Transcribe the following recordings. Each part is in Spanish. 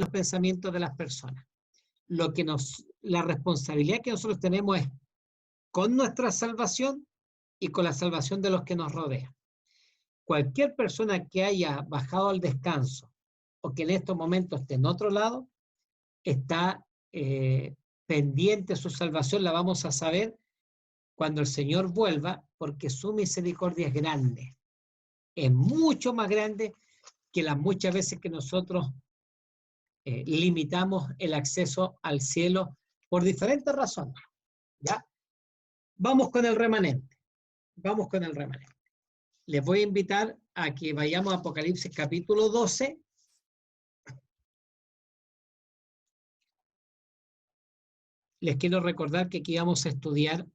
los pensamientos de las personas. La responsabilidad que nosotros tenemos es con nuestra salvación y con la salvación de los que nos rodean. Cualquier persona que haya bajado al descanso o que en estos momentos esté en otro lado, está pendiente de su salvación, la vamos a saber cuando el Señor vuelva, porque su misericordia es grande. Es mucho más grande que las muchas veces que nosotros limitamos el acceso al cielo por diferentes razones. ¿Ya? Vamos con el remanente. Vamos con el remanente. Les voy a invitar a que vayamos a Apocalipsis capítulo 12. Les quiero recordar que aquí vamos a estudiar,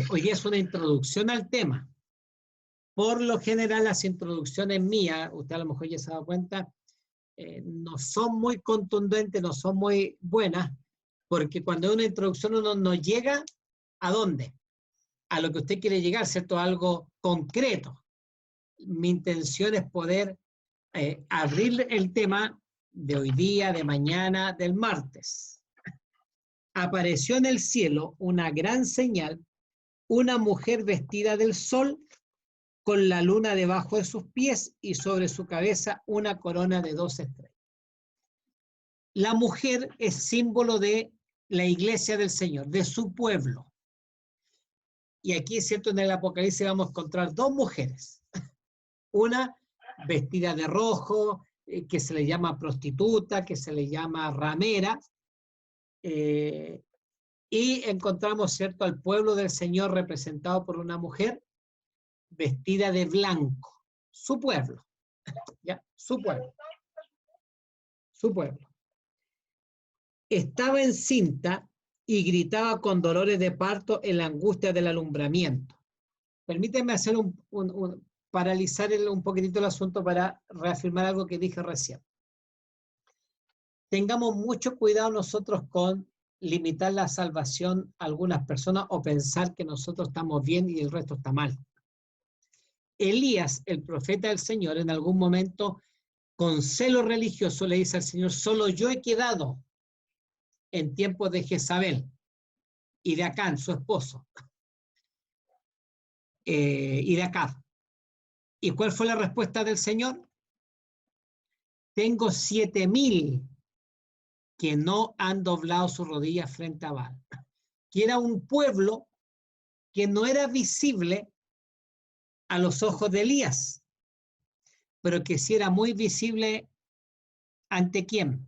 hoy día es una introducción al tema. Por lo general las introducciones mías, usted a lo mejor ya se ha dado cuenta, no son muy contundentes, no son muy buenas, porque cuando hay una introducción uno no llega ¿a dónde? A lo que usted quiere llegar, ¿cierto? A algo concreto. Mi intención es poder abrir el tema de hoy día, de mañana, del martes. Apareció en el cielo una gran señal, una mujer vestida del sol, con la luna debajo de sus pies y sobre su cabeza una corona de 12 estrellas. La mujer es símbolo de la iglesia del Señor, de su pueblo. Y aquí es cierto, en el Apocalipsis vamos a encontrar dos mujeres. Una vestida de rojo, que se le llama prostituta, que se le llama ramera, y encontramos, cierto, al pueblo del Señor representado por una mujer vestida de blanco, su pueblo, ¿ya? Su pueblo. Su pueblo. Estaba encinta y gritaba con dolores de parto en la angustia del alumbramiento. Permítanme hacer paralizar un poquitito el asunto para reafirmar algo que dije recién. Tengamos mucho cuidado nosotros con limitar la salvación a algunas personas o pensar que nosotros estamos bien y el resto está mal. Elías, el profeta del Señor, en algún momento, con celo religioso, le dice al Señor: solo yo he quedado en tiempos de Jezabel y de Acán, su esposo, y de Acab. ¿Y cuál fue la respuesta del Señor? Tengo 7,000 que no han doblado sus rodillas frente a Baal. Que era un pueblo que no era visible a los ojos de Elías, pero que sí era muy visible ¿ante quién?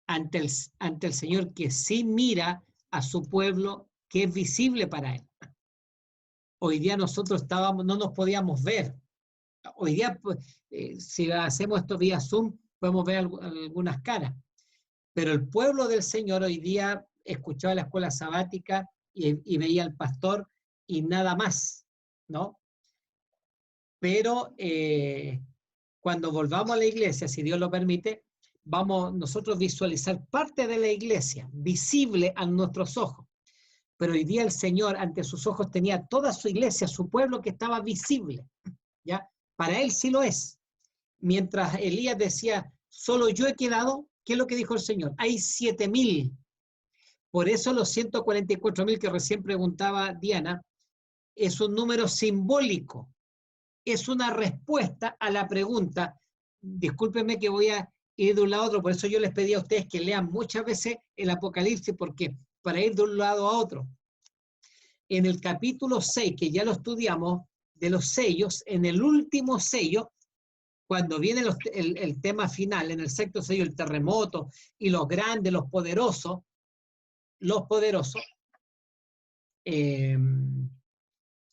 Ante el Señor, que sí mira a su pueblo, que es visible para él. Hoy día nosotros no nos podíamos ver. Hoy día, pues, si hacemos esto vía Zoom, podemos ver algunas caras. Pero el pueblo del Señor hoy día escuchaba la escuela sabática y veía al pastor y nada más, ¿no? Pero cuando volvamos a la iglesia, si Dios lo permite, vamos nosotros a visualizar parte de la iglesia, visible a nuestros ojos. Pero hoy día el Señor ante sus ojos tenía toda su iglesia, su pueblo, que estaba visible, ¿ya? Para él sí lo es. Mientras Elías decía, solo yo he quedado, ¿qué es lo que dijo el Señor? Hay 7,000. Por eso los 144,000 que recién preguntaba Diana, es un número simbólico. Es una respuesta a la pregunta. Discúlpenme que voy a ir de un lado a otro, por eso yo les pedí a ustedes que lean muchas veces el Apocalipsis, porque para ir de un lado a otro. En el capítulo 6, que ya lo estudiamos, de los sellos, en el último sello, cuando viene el tema final, en el sexto sello, el terremoto, y los grandes, los poderosos, le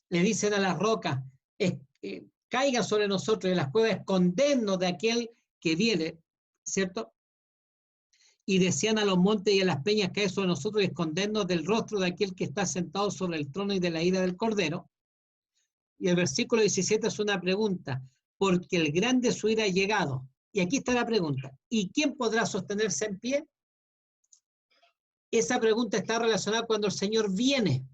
dicen a las rocas, caigan sobre nosotros, y las cuevas, escondernos de aquel que viene, ¿cierto? Y decían a los montes y a las peñas, caer sobre nosotros y escondernos del rostro de aquel que está sentado sobre el trono y de la ira del Cordero. Y el versículo 17 es una pregunta, porque el grande su ira ha llegado. Y aquí está la pregunta, ¿y quién podrá sostenerse en pie? Esa pregunta está relacionada cuando el Señor viene.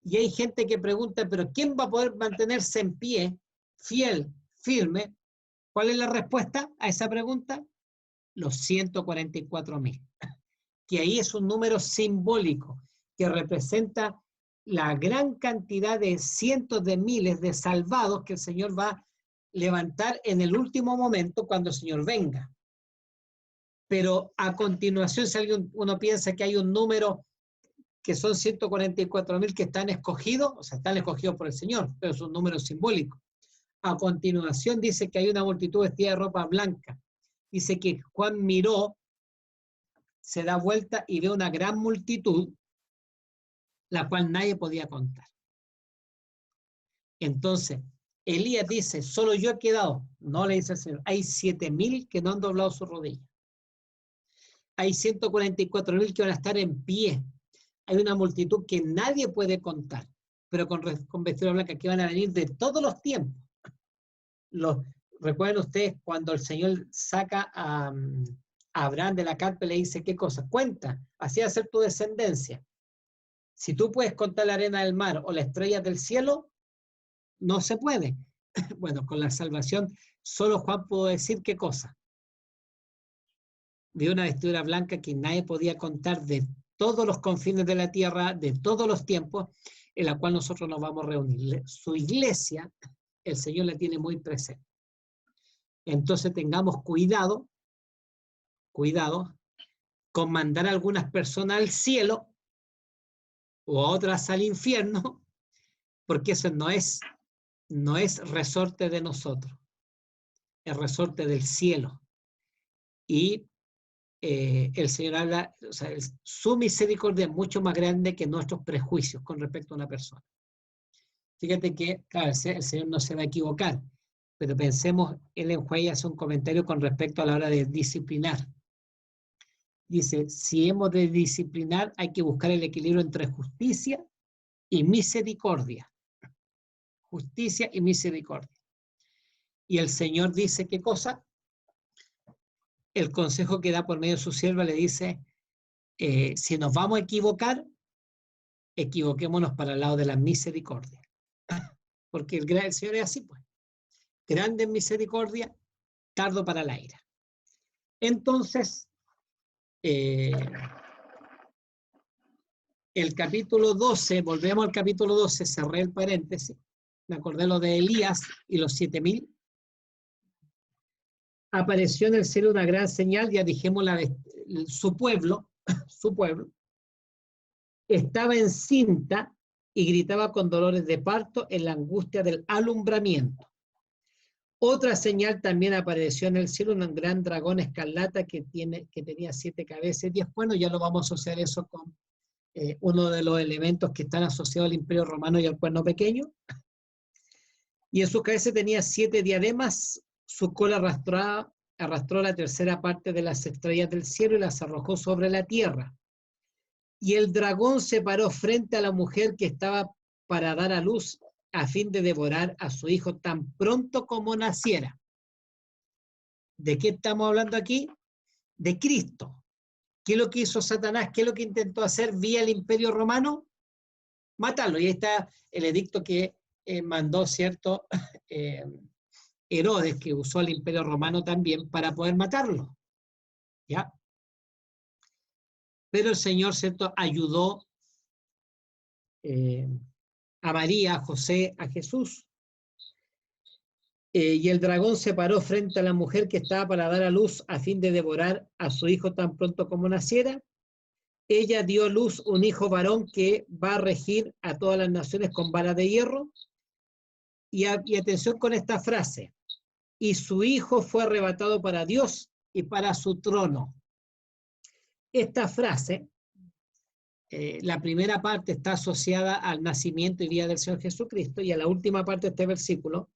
Y hay gente que pregunta, ¿pero quién va a poder mantenerse en pie, fiel, firme? ¿Cuál es la respuesta a esa pregunta? los 144.000. Que ahí es un número simbólico que representa la gran cantidad de cientos de miles de salvados que el Señor va a levantar en el último momento cuando el Señor venga. Pero a continuación, si uno piensa que hay un número que son 144.000 que están escogidos, o sea, están escogidos por el Señor, pero es un número simbólico. A continuación dice que hay una multitud vestida de ropa blanca. Dice que Juan miró, se da vuelta y ve una gran multitud, la cual nadie podía contar. Entonces, Elías dice, solo yo he quedado. No, le dice el Señor, hay 7.000 que no han doblado su rodilla. Hay 144.000 que van a estar en pie. Hay una multitud que nadie puede contar, pero con vestidura blanca que van a venir de todos los tiempos. Recuerden ustedes cuando el Señor saca a Abraham de la carpa y le dice, ¿qué cosa? Cuenta, así va a ser tu descendencia. Si tú puedes contar la arena del mar o las estrellas del cielo, no se puede. Bueno, con la salvación, solo Juan pudo decir qué cosa. Vio una vestidura blanca que nadie podía contar de todos los confines de la tierra, de todos los tiempos, en la cual nosotros nos vamos a reunir. Su iglesia, el Señor la tiene muy presente. Entonces tengamos cuidado con mandar a algunas personas al cielo o a otras al infierno, porque eso no es resorte de nosotros, es resorte del cielo. Y el Señor habla, o sea, su misericordia es mucho más grande que nuestros prejuicios con respecto a una persona. Fíjate que, claro, el Señor no se va a equivocar, pero pensemos, él en Juan hace un comentario con respecto a la hora de disciplinar. Dice, si hemos de disciplinar, hay que buscar el equilibrio entre justicia y misericordia. Justicia y misericordia. Y el Señor dice, ¿qué cosa? El consejo que da por medio de su sierva le dice, si nos vamos a equivocar, equivoquémonos para el lado de la misericordia. Porque el Señor es así, pues. Grande en misericordia, tardo para la ira. Entonces, el capítulo 12, volvemos al capítulo 12, cerré el paréntesis, me acordé lo de Elías y los 7.000. Apareció en el cielo una gran señal, ya dijimos su pueblo, estaba encinta y gritaba con dolores de parto en la angustia del alumbramiento. Otra señal también apareció en el cielo, un gran dragón escarlata que tenía 7 cabezas y 10 cuernos. Ya lo vamos a asociar eso con uno de los elementos que están asociados al Imperio Romano y al cuerno pequeño. Y en su cabeza tenía 7 diademas, su cola arrastró la tercera parte de las estrellas del cielo y las arrojó sobre la tierra. Y el dragón se paró frente a la mujer que estaba para dar a luz a fin de devorar a su hijo tan pronto como naciera. ¿De qué estamos hablando aquí? De Cristo. ¿Qué es lo que hizo Satanás? ¿Qué es lo que intentó hacer vía el Imperio Romano? Matarlo. Y ahí está el edicto que mandó, ¿cierto? Herodes, que usó el Imperio Romano también para poder matarlo. ¿Ya? Pero el Señor, ¿cierto?, ayudó a María, a José, a Jesús. Y el dragón se paró frente a la mujer que estaba para dar a luz a fin de devorar a su hijo tan pronto como naciera. Ella dio a luz un hijo varón que va a regir a todas las naciones con vara de hierro. Y atención con esta frase. Y su hijo fue arrebatado para Dios y para su trono. Esta frase, la primera parte está asociada al nacimiento y vida del Señor Jesucristo, y a la última parte de este versículo,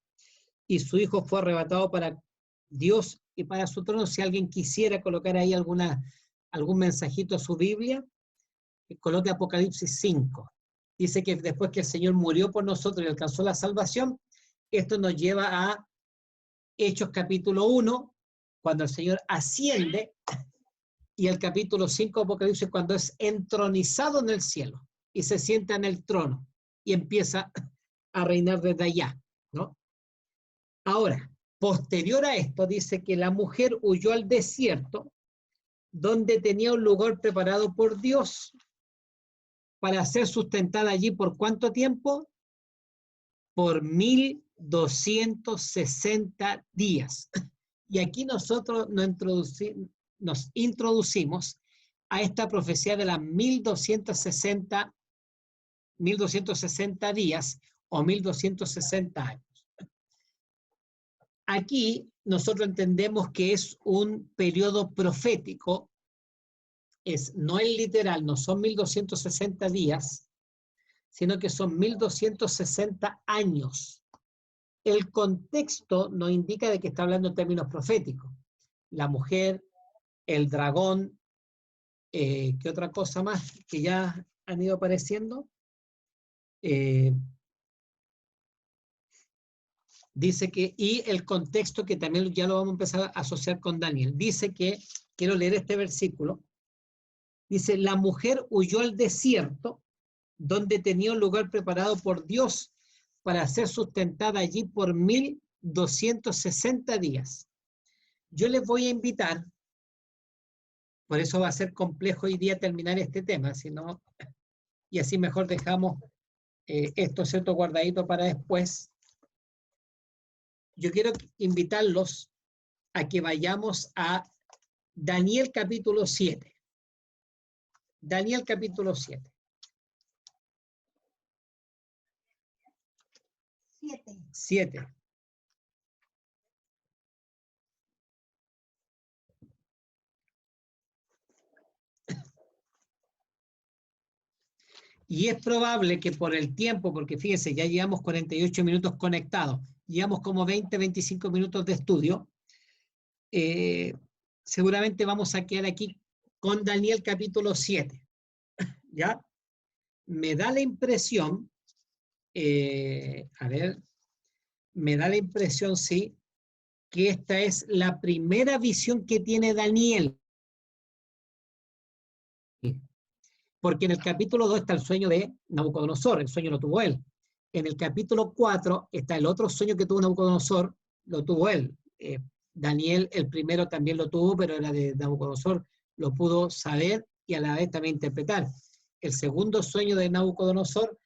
y su hijo fue arrebatado para Dios y para su trono. Si alguien quisiera colocar ahí algún mensajito a su Biblia, coloque Apocalipsis 5. Dice que después que el Señor murió por nosotros y alcanzó la salvación, esto nos lleva a Hechos capítulo 1, cuando el Señor asciende, y el capítulo 5 de Apocalipsis, cuando es entronizado en el cielo y se sienta en el trono y empieza a reinar desde allá, ¿no? Ahora, posterior a esto, dice que la mujer huyó al desierto donde tenía un lugar preparado por Dios para ser sustentada allí ¿por cuánto tiempo? Por 1260 días. Y aquí nosotros nos introducimos a esta profecía de las 1260 días o 1260 años. Aquí nosotros entendemos que es un periodo profético, no es literal, no son 1260 días, sino que son 1260 años. El contexto nos indica de que está hablando en términos proféticos. La mujer, el dragón, ¿qué otra cosa más que ya han ido apareciendo? Dice que, y el contexto que también ya lo vamos a empezar a asociar con Daniel. Dice que, quiero leer este versículo, dice, la mujer huyó al desierto, donde tenía un lugar preparado por Dios para ser sustentada allí por 1260 días. Yo les voy a invitar, por eso va a ser complejo hoy día terminar este tema, sino, y así mejor dejamos esto cierto guardadito para después. Yo quiero invitarlos a que vayamos a Daniel capítulo 7. Daniel capítulo 7. 7. Y es probable que por el tiempo, porque fíjense, ya llevamos 48 minutos conectados, llevamos como 20, 25 minutos de estudio, seguramente vamos a quedar aquí con Daniel capítulo 7. ¿Ya? Me da la impresión, me da la impresión, sí, que esta es la primera visión que tiene Daniel. Porque en el capítulo 2 está el sueño de Nabucodonosor, el sueño lo tuvo él. En el capítulo 4 está el otro sueño que tuvo Nabucodonosor, lo tuvo él. Daniel, el primero también lo tuvo, pero era de Nabucodonosor, lo pudo saber y a la vez también interpretar. El segundo sueño de Nabucodonosor,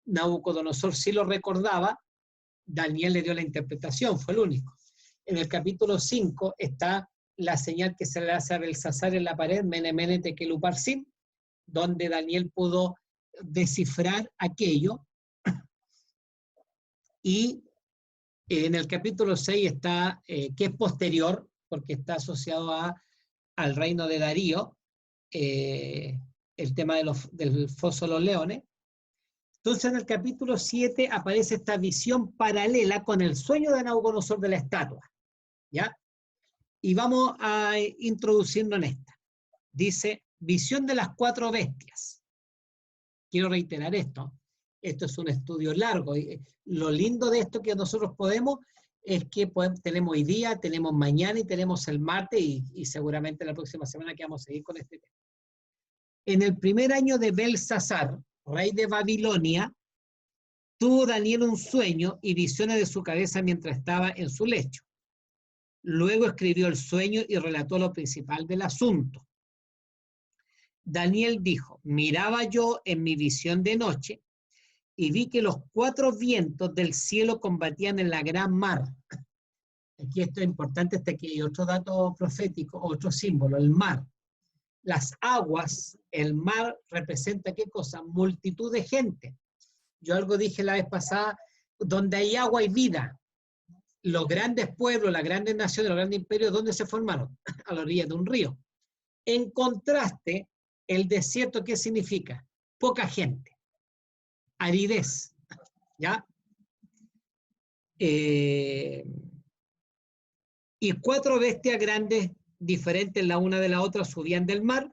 Nabucodonosor sí lo recordaba, Daniel le dio la interpretación, fue el único. En el capítulo 5 está la señal que se le hace a Belsasar en la pared, Mene Mene Tekel Uparsin, donde Daniel pudo descifrar aquello. Y en el capítulo 6 está, que es posterior, porque está asociado al reino de Darío, el tema del foso de los leones. Entonces en el capítulo 7 aparece esta visión paralela con el sueño de Nabucodonosor de la estatua. ¿Ya? Y vamos a introducirnos en esta. Dice, visión de las 4 bestias. Quiero reiterar esto. Esto es un estudio largo. Y lo lindo de esto que nosotros podemos es que tenemos hoy día, tenemos mañana y tenemos el martes y seguramente la próxima semana que vamos a seguir con este tema. En el primer año de Belsasar, rey de Babilonia, tuvo Daniel un sueño y visiones de su cabeza mientras estaba en su lecho. Luego escribió el sueño y relató lo principal del asunto. Daniel dijo, miraba yo en mi visión de noche y vi que los 4 vientos del cielo combatían en la gran mar. Aquí esto es importante, hasta aquí hay otro dato profético, otro símbolo, el mar. Las aguas, el mar representa ¿qué cosa? Multitud de gente. Yo algo dije la vez pasada, donde hay agua hay vida. Los grandes pueblos, las grandes naciones, los grandes imperios, ¿dónde se formaron? A la orilla de un río. En contraste, el desierto, ¿qué significa? Poca gente. Aridez. ¿Ya? Y 4 bestias grandes, diferentes la una de la otra, subían del mar.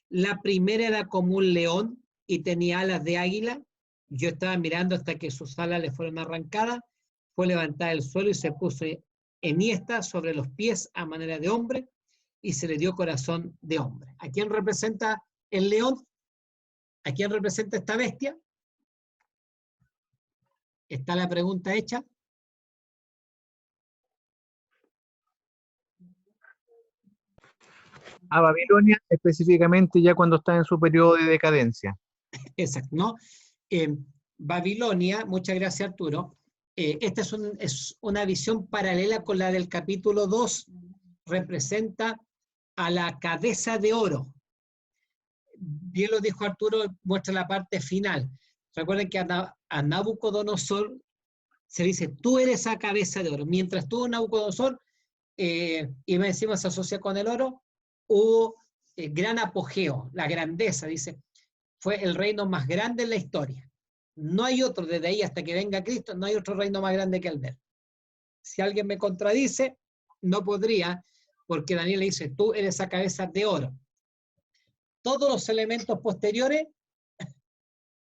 La primera era como un león y tenía alas de águila. Yo estaba mirando hasta que sus alas le fueron arrancadas. Fue levantada del suelo y se puso enhiesta sobre los pies a manera de hombre y se le dio corazón de hombre. ¿A quién representa el león? ¿A quién representa esta bestia? ¿Está la pregunta hecha? a Babilonia, específicamente ya cuando está en su periodo de decadencia. Exacto, ¿no? Babilonia, muchas gracias Arturo, esta es una visión paralela con la del capítulo 2, representa a la cabeza de oro. Bien lo dijo Arturo, muestra la parte final. Recuerden que a Nabucodonosor se dice, tú eres esa cabeza de oro. Mientras tú, Nabucodonosor, y encima se asocia con el oro, hubo gran apogeo, la grandeza, dice, fue el reino más grande en la historia. No hay otro, desde ahí hasta que venga Cristo, no hay otro reino más grande que el de él. Si alguien me contradice, no podría, porque Daniel le dice, tú eres esa cabeza de oro. Todos los elementos posteriores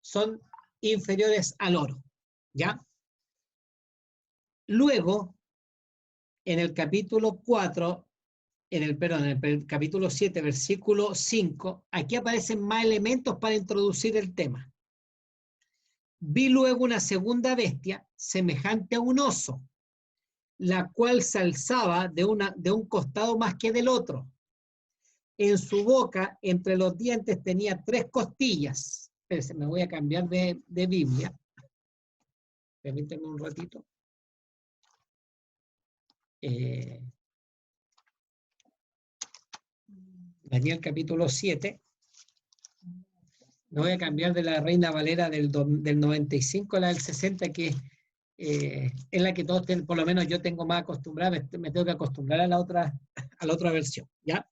son inferiores al oro, ¿ya? Luego, en el capítulo 4, perdón, en el capítulo 7, versículo 5, aquí aparecen más elementos para introducir el tema. Vi luego una segunda bestia, semejante a un oso, la cual se alzaba de un costado más que del otro. En su boca, entre los dientes, tenía 3 costillas. Espérense, me voy a cambiar de Biblia. Permítanme un ratito. Daniel capítulo 7. Me voy a cambiar de la Reina Valera del 95 a la del 60, que es la que todos tienen, por lo menos yo tengo más acostumbrada, me tengo que acostumbrar a la otra versión, ¿ya?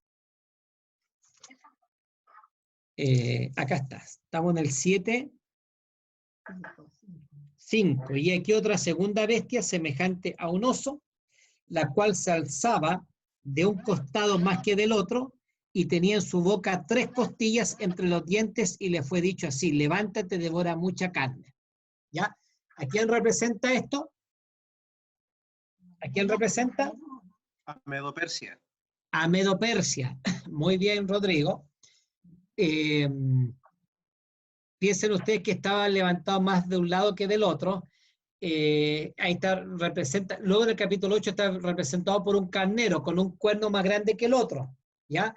Acá está, estamos en el 7, 5, y aquí otra segunda bestia semejante a un oso, la cual se alzaba de un costado más que del otro, y tenía en su boca 3 costillas entre los dientes, y le fue dicho así, levántate, devora mucha carne. ¿Ya? ¿A quién representa esto? ¿A quién representa? A Medo-Persia. A Medo-Persia. Muy bien, Rodrigo. Piensen ustedes que estaba levantado más de un lado que del otro. Ahí está, representa, luego en el capítulo 8 está representado por un carnero con un cuerno más grande que el otro, ¿ya?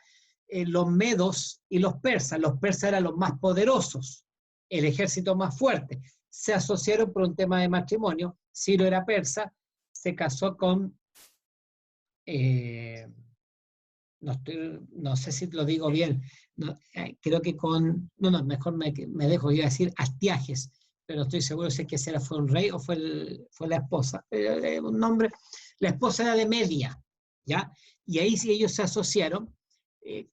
Los medos y los persas eran los más poderosos, el ejército más fuerte, se asociaron por un tema de matrimonio. Ciro era persa, se casó con, no sé si lo digo bien, creo que mejor me dejo yo decir Astiages, pero estoy seguro si es que ese fue un rey o fue la esposa. Un nombre, la esposa era de Media, ¿ya? Y ahí sí ellos se asociaron,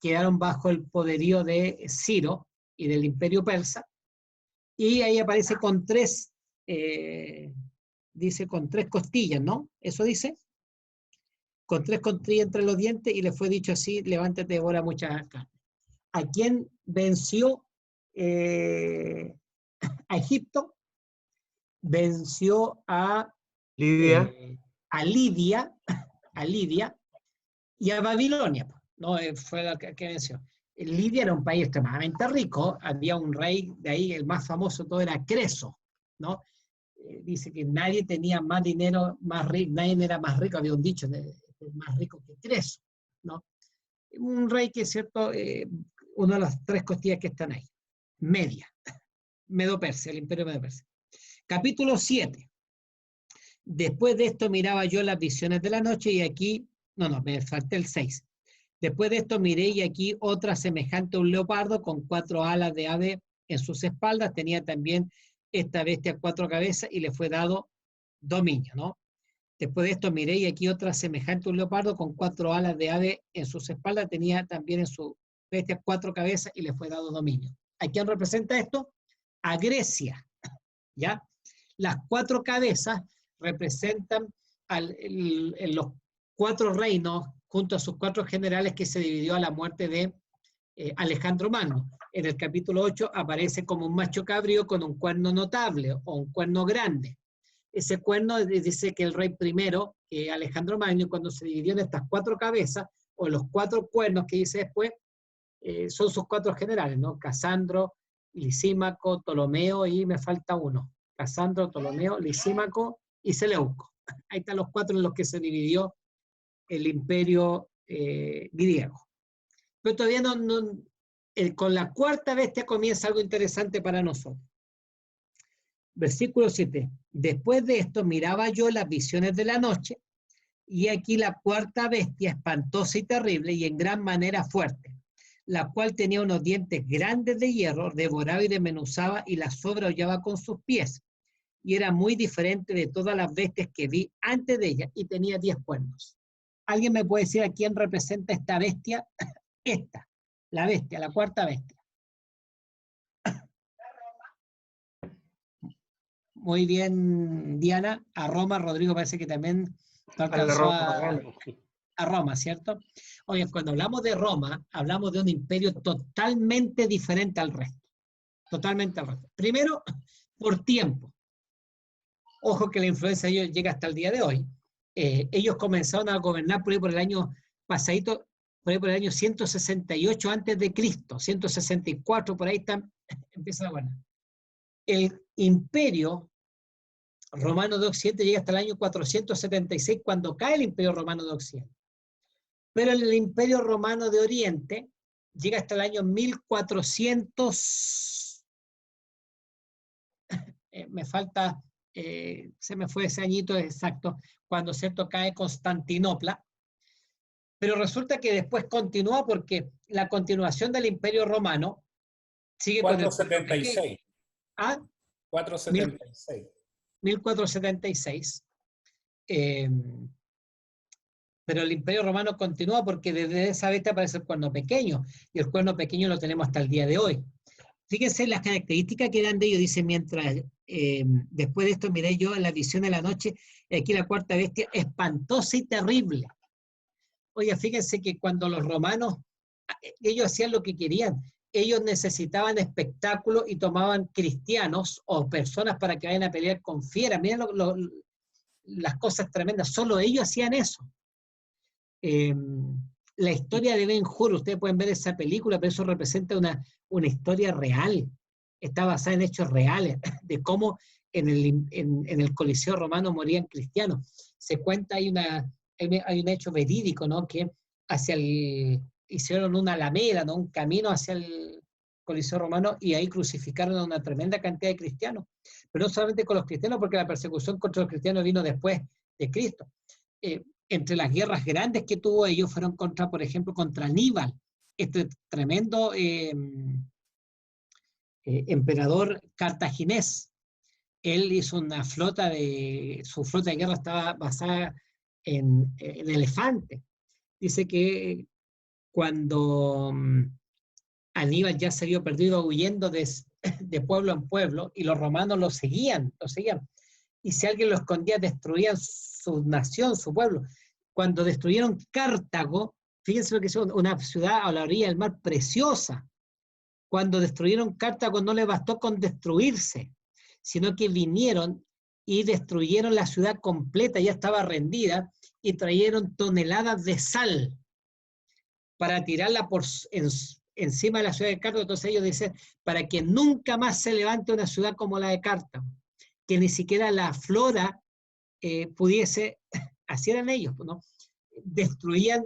quedaron bajo el poderío de Ciro y del imperio persa, y ahí aparece con 3, dice con 3 costillas, ¿no? Eso dice, con 3 costillas entre los dientes, y le fue dicho así, levántate, devora mucha carne. ¿A quién venció a Egipto? Venció a Lidia. A Lidia y a Babilonia, ¿no? Fue la que venció. Lidia era un país extremadamente rico, había un rey de ahí, el más famoso todo era Creso, ¿no? Dice que nadie tenía más dinero, más rico, nadie era más rico, había un dicho, más rico que Creso, ¿no? Un rey que es cierto, una de las 3 costillas que están ahí, Media, Medo-Persia, el imperio Medo-Persia. Capítulo 7. Después de esto miraba yo las visiones de la noche, y aquí, me falté el 6. Después de esto miré, y aquí otra semejante a un leopardo con 4 alas de ave en sus espaldas. Tenía también esta bestia 4 cabezas, y le fue dado dominio, ¿no? Después de esto miré, y aquí otra semejante a un leopardo con 4 alas de ave en sus espaldas. Tenía también en su bestia 4 cabezas, y le fue dado dominio. ¿A quién representa esto? A Grecia, ¿ya? Las 4 cabezas representan los 4 reinos junto a sus 4 generales, que se dividió a la muerte de Alejandro Magno. En el capítulo 8 aparece como un macho cabrío con un cuerno notable o un cuerno grande. Ese cuerno dice que el rey primero, Alejandro Magno, cuando se dividió en estas 4 cabezas, o los 4 cuernos que dice después, son sus 4 generales, ¿no? Casandro, Lisímaco, Ptolomeo, y me falta uno. Casandro, Ptolomeo, Lisímaco y Seleuco. Ahí están los 4 en los que se dividió el imperio griego. Pero todavía con la cuarta bestia comienza algo interesante para nosotros. Versículo 7. Después de esto miraba yo las visiones de la noche, y aquí la cuarta bestia, espantosa y terrible, y en gran manera fuerte, la cual tenía unos dientes grandes de hierro, devoraba y desmenuzaba, y la sobrehollaba con sus pies, y era muy diferente de todas las bestias que vi antes de ella, y tenía 10 cuernos. ¿Alguien me puede decir a quién representa esta bestia? Esta, la bestia, la cuarta bestia. Muy bien, Diana. A Roma, Rodrigo parece que también alcanzó a Roma, ¿cierto? Oye, cuando hablamos de Roma, hablamos de un imperio totalmente diferente al resto. Totalmente al resto. Primero, por tiempo. Ojo que la influencia de ellos llega hasta el día de hoy. Ellos comenzaron a gobernar por ahí por el año pasadito, por ahí por el año 168 antes de Cristo, 164, por ahí están, empieza a gobernar. El imperio romano de Occidente llega hasta el año 476 cuando cae el imperio romano de Occidente. Pero el imperio romano de Oriente llega hasta el año 1400, me falta, se me fue ese añito exacto, cuando cierto cae Constantinopla, pero resulta que después continúa porque la continuación del imperio romano sigue 476. ¿Ah? 476. 1476. Pero el imperio romano continúa porque desde esa vez aparece el cuerno pequeño, y el cuerno pequeño lo tenemos hasta el día de hoy. Fíjense las características que dan de ellos, dice, mientras después de esto miré yo en la visión de la noche, y aquí la cuarta bestia, espantosa y terrible. Oye, fíjense que cuando los romanos, ellos hacían lo que querían, ellos necesitaban espectáculo y tomaban cristianos o personas para que vayan a pelear con fieras. Miren las cosas tremendas, solo ellos hacían eso. La historia de Ben-Hur, ustedes pueden ver esa película, pero eso representa una historia real, está basada en hechos reales, de cómo en el Coliseo romano morían cristianos. Se cuenta, hay un hecho verídico, ¿no? Que hicieron una alameda, ¿no? Un camino hacia el Coliseo romano, y ahí crucificaron a una tremenda cantidad de cristianos. Pero no solamente con los cristianos, porque la persecución contra los cristianos vino después de Cristo. Entre las guerras grandes que tuvo ellos fueron contra, por ejemplo, contra Aníbal, este tremendo emperador cartaginés. Él hizo una su flota de guerra estaba basada en elefantes. Dice que cuando Aníbal ya se vio perdido huyendo de pueblo en pueblo, y los romanos lo seguían. Y si alguien lo escondía, destruían su nación, su pueblo. Cuando destruyeron Cartago, fíjense lo que es una ciudad a la orilla del mar preciosa. Cuando destruyeron Cartago no le bastó con destruirse, sino que vinieron y destruyeron la ciudad completa, ya estaba rendida, y trajeron toneladas de sal para tirarla encima de la ciudad de Cartago. Entonces ellos dicen, para que nunca más se levante una ciudad como la de Cartago, que ni siquiera la flora pudiese, así eran ellos, ¿no? Destruían,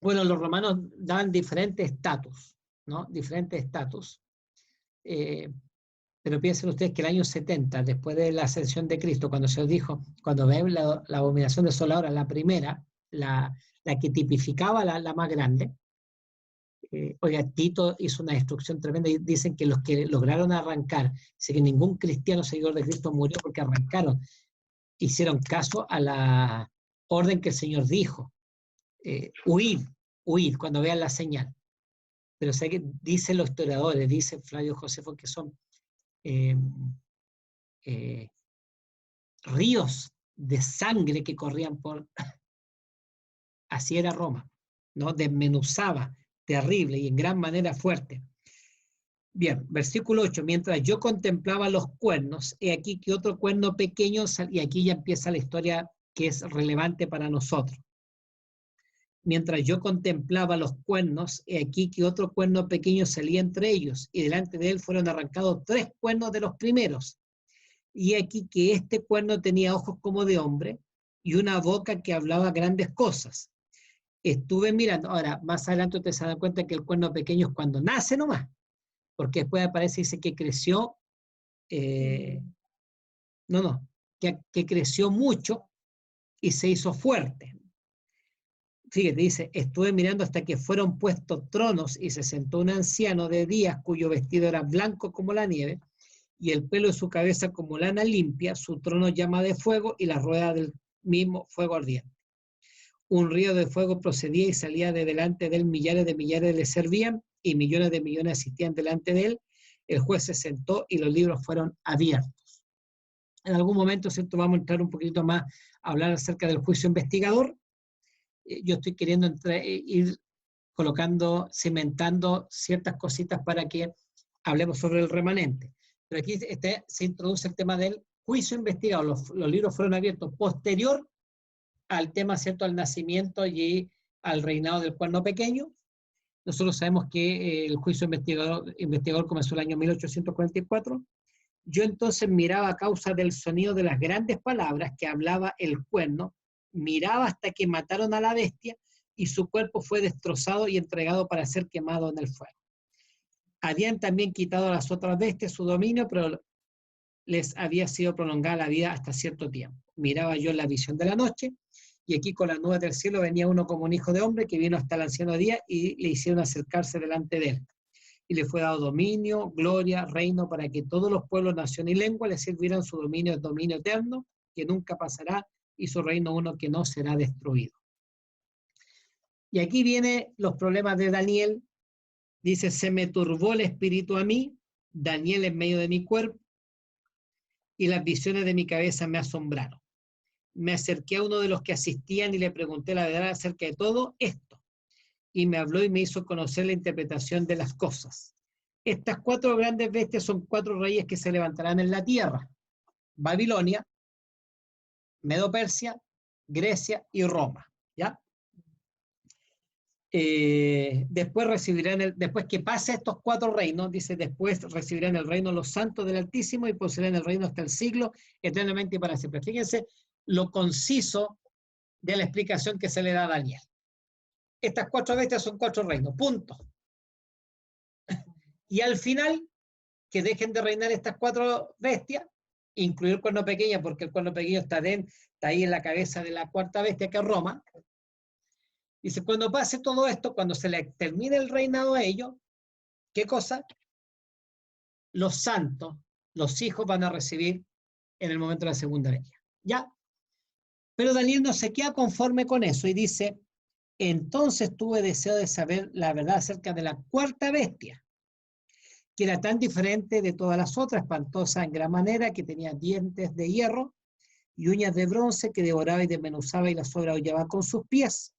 bueno, los romanos daban diferentes estatus, ¿no? Diferentes estatus. Pero piensen ustedes que el año 70, después de la ascensión de Cristo, cuando se dijo, cuando ven la abominación desoladora, la primera, la que tipificaba la más grande, oiga, Tito hizo una destrucción tremenda, y dicen que los que lograron arrancar, dice que ningún cristiano seguidor de Cristo murió porque arrancaron, hicieron caso a la orden que el Señor dijo, huid cuando vean la señal. Pero sé que dicen los historiadores, dice Flavio Josefo, que son ríos de sangre que corrían así era Roma, ¿no? Desmenuzaba, terrible y en gran manera fuerte. Bien, versículo 8, mientras yo contemplaba los cuernos, he aquí que otro cuerno pequeño, y aquí ya empieza la historia que es relevante para nosotros. Mientras yo contemplaba los cuernos, he aquí que otro cuerno pequeño salía entre ellos, y delante de él fueron arrancados 3 cuernos de los primeros. Y aquí que este cuerno tenía ojos como de hombre, y una boca que hablaba grandes cosas. estuve mirando. Ahora, más adelante ustedes se dan cuenta que el cuerno pequeño es cuando nace nomás, porque después aparece y dice que creció, que creció mucho y se hizo fuerte. Fíjate, dice, estuve mirando hasta que fueron puestos tronos y se sentó un anciano de días cuyo vestido era blanco como la nieve y el pelo de su cabeza como lana limpia, su trono llama de fuego y la rueda del mismo fuego ardiente. Un río de fuego procedía y salía de delante de él, millares de millares le servían y millones de millones asistían delante de él. El juez se sentó y los libros fueron abiertos. En algún momento, ¿cierto?, vamos a entrar un poquito más a hablar acerca del juicio investigador. Yo estoy queriendo ir colocando, cimentando ciertas cositas para que hablemos sobre el remanente. Pero aquí se introduce el tema del juicio investigado. Los libros fueron abiertos posterior al tema, ¿cierto?, al nacimiento y al reinado del cuerno pequeño. Nosotros sabemos que el juicio investigador comenzó el año 1844. Yo entonces miraba a causa del sonido de las grandes palabras que hablaba el cuerno, miraba hasta que mataron a la bestia y su cuerpo fue destrozado y entregado para ser quemado en el fuego. Habían también quitado a las otras bestias su dominio, pero les había sido prolongada la vida hasta cierto tiempo. Miraba yo en la visión de la noche, y aquí con las nubes del cielo venía uno como un hijo de hombre que vino hasta el anciano día y le hicieron acercarse delante de él. Y le fue dado dominio, gloria, reino, para que todos los pueblos, nación y lengua le sirvieran. Su dominio es dominio eterno, que nunca pasará, y su reino uno que no será destruido. Y aquí vienen los problemas de Daniel. Dice, se me turbó el espíritu a mí, Daniel en medio de mi cuerpo, y las visiones de mi cabeza me asombraron. Me acerqué a uno de los que asistían y le pregunté la verdad acerca de todo esto. Y me habló y me hizo conocer la interpretación de las cosas. Estas 4 grandes bestias son 4 reyes que se levantarán en la tierra: Babilonia, Medo-Persia, Grecia y Roma. ¿Ya? Después que pase estos 4 reinos, dice, después recibirán el reino los santos del Altísimo y poseerán el reino hasta el siglo, eternamente y para siempre. Fíjense lo conciso de la explicación que se le da a Daniel. Estas 4 bestias son 4 reinos, punto. Y al final, que dejen de reinar estas 4 bestias, incluir el cuerno pequeño, porque el cuerno pequeño está ahí en la cabeza de la 4ª bestia, que es Roma. Dice, cuando pase todo esto, cuando se le termine el reinado a ellos, ¿qué cosa? Los santos, los hijos, van a recibir en el momento de la segunda venida. ¿Ya? Pero Daniel no se queda conforme con eso y dice, entonces tuve deseo de saber la verdad acerca de la 4ª bestia, que era tan diferente de todas las otras, espantosa en gran manera, que tenía dientes de hierro y uñas de bronce, que devoraba y desmenuzaba y la sobrehollaba con sus pies.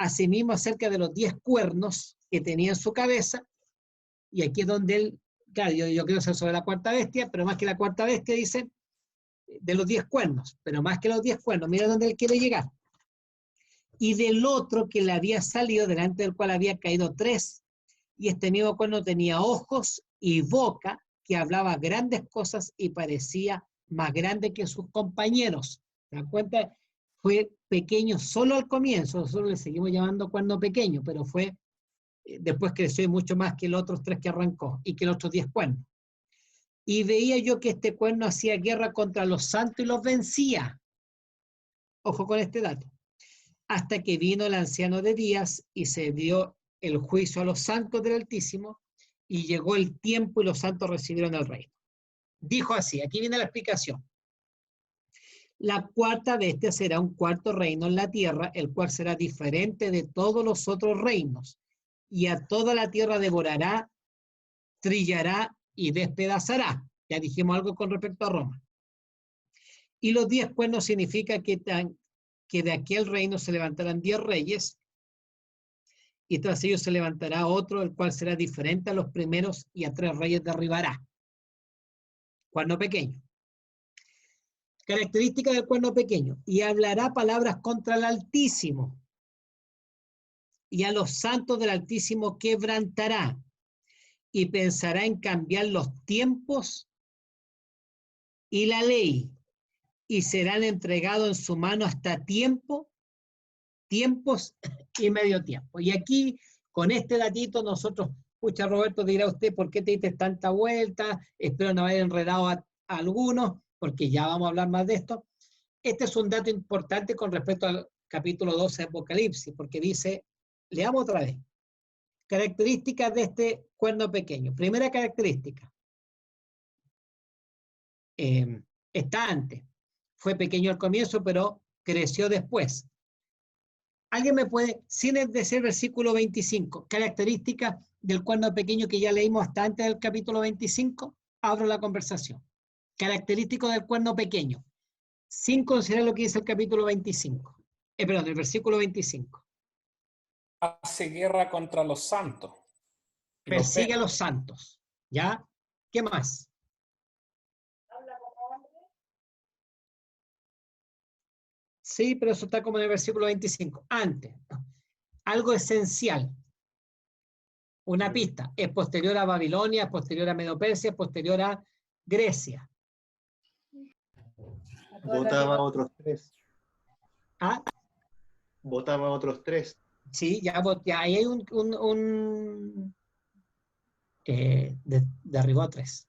Asimismo, acerca de los 10 cuernos que tenía en su cabeza, y aquí es donde él, claro, yo quiero ser sobre la 4ª bestia, pero más que la 4ª bestia dice, de los 10 cuernos, pero más que los 10 cuernos, mira dónde él quiere llegar. Y del otro que le había salido, delante del cual había caído 3, y este mismo cuerno tenía ojos y boca, que hablaba grandes cosas y parecía más grande que sus compañeros. ¿Se dan cuenta? Fue pequeño solo al comienzo, nosotros le seguimos llamando cuerno pequeño, pero después creció mucho más que los otros 3 que arrancó, y que los otros 10 cuernos. Y veía yo que este cuerno hacía guerra contra los santos y los vencía. Ojo con este dato. Hasta que vino el anciano de días y se dio el juicio a los santos del Altísimo, y llegó el tiempo y los santos recibieron el reino. Dijo así, aquí viene la explicación. La 4ª bestia será un 4º reino en la tierra, el cual será diferente de todos los otros reinos, y a toda la tierra devorará, trillará y despedazará. Ya dijimos algo con respecto a Roma. Y los 10 cuernos significa que de aquel reino se levantarán 10 reyes, y tras ellos se levantará otro, el cual será diferente a los primeros, y a 3 reyes derribará. Cuerno pequeño. Característica del cuerno pequeño. Y hablará palabras contra el Altísimo, y a los santos del Altísimo quebrantará, y pensará en cambiar los tiempos y la ley, y serán entregados en su mano hasta tiempos y medio tiempo. Y aquí, con este datito, nosotros, pucha, Roberto, dirá usted, ¿por qué te diste tanta vuelta? Espero no haber enredado a algunos, porque ya vamos a hablar más de esto. Este es un dato importante con respecto al capítulo 12 de Apocalipsis, porque dice, leamos otra vez, características de este cuerno pequeño. Primera característica, está antes, fue pequeño al comienzo, pero creció después. ¿Alguien me puede, sin decir versículo 25, características del cuerno pequeño que ya leímos hasta antes del capítulo 25? Abro la conversación. Característico del cuerno pequeño, sin considerar lo que dice el capítulo 25. Perdón, el versículo 25. Hace guerra contra los santos. Persigue a los santos. ¿Ya? ¿Qué más? Sí, pero eso está como en el versículo 25. Antes, algo esencial. Una pista. Es posterior a Babilonia, es posterior a Medo-Persia, es posterior a Grecia. Votaba a otros 3. ¿Ah? Votaba a otros 3. Sí, ya ahí hay derribó a 3.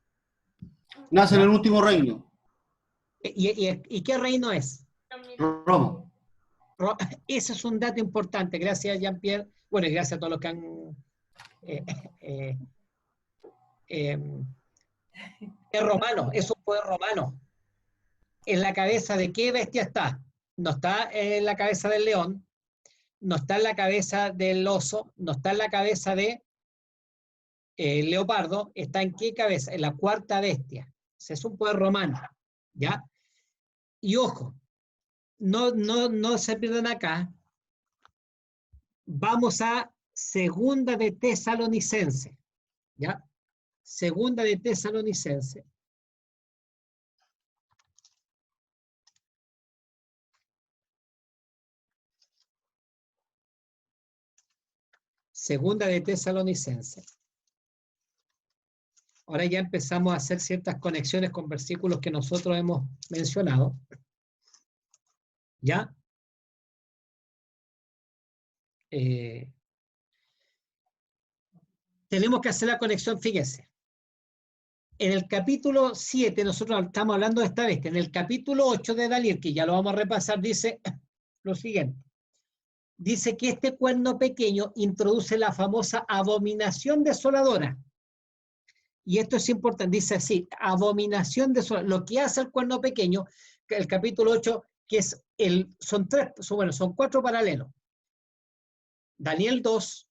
Nace en el último reino. ¿Y qué reino es? Roma. Ese es un dato importante. Gracias, Jean-Pierre. Bueno, y gracias a todos los que han... es romano, es un poder romano. ¿En la cabeza de qué bestia está? No está en la cabeza del león, no está en la cabeza del oso, no está en la cabeza de leopardo, está en qué cabeza? En la cuarta bestia. Es un poder romano, ¿ya? Y ojo, no se pierdan acá. Vamos a Segunda de Tesalonicense, ¿ya? Segunda de Tesalonicense. Segunda de Tesalonicense. Ahora ya empezamos a hacer ciertas conexiones con versículos que nosotros hemos mencionado. ¿Ya? Tenemos que hacer la conexión, fíjense. En el capítulo 7, nosotros estamos hablando de esta bestia. En el capítulo 8 de Daniel, que ya lo vamos a repasar, dice lo siguiente. Dice que este cuerno pequeño introduce la famosa abominación desoladora. Y esto es importante, dice así, abominación desoladora. Lo que hace el cuerno pequeño, el capítulo 8, que es son 4 paralelos. Daniel 2,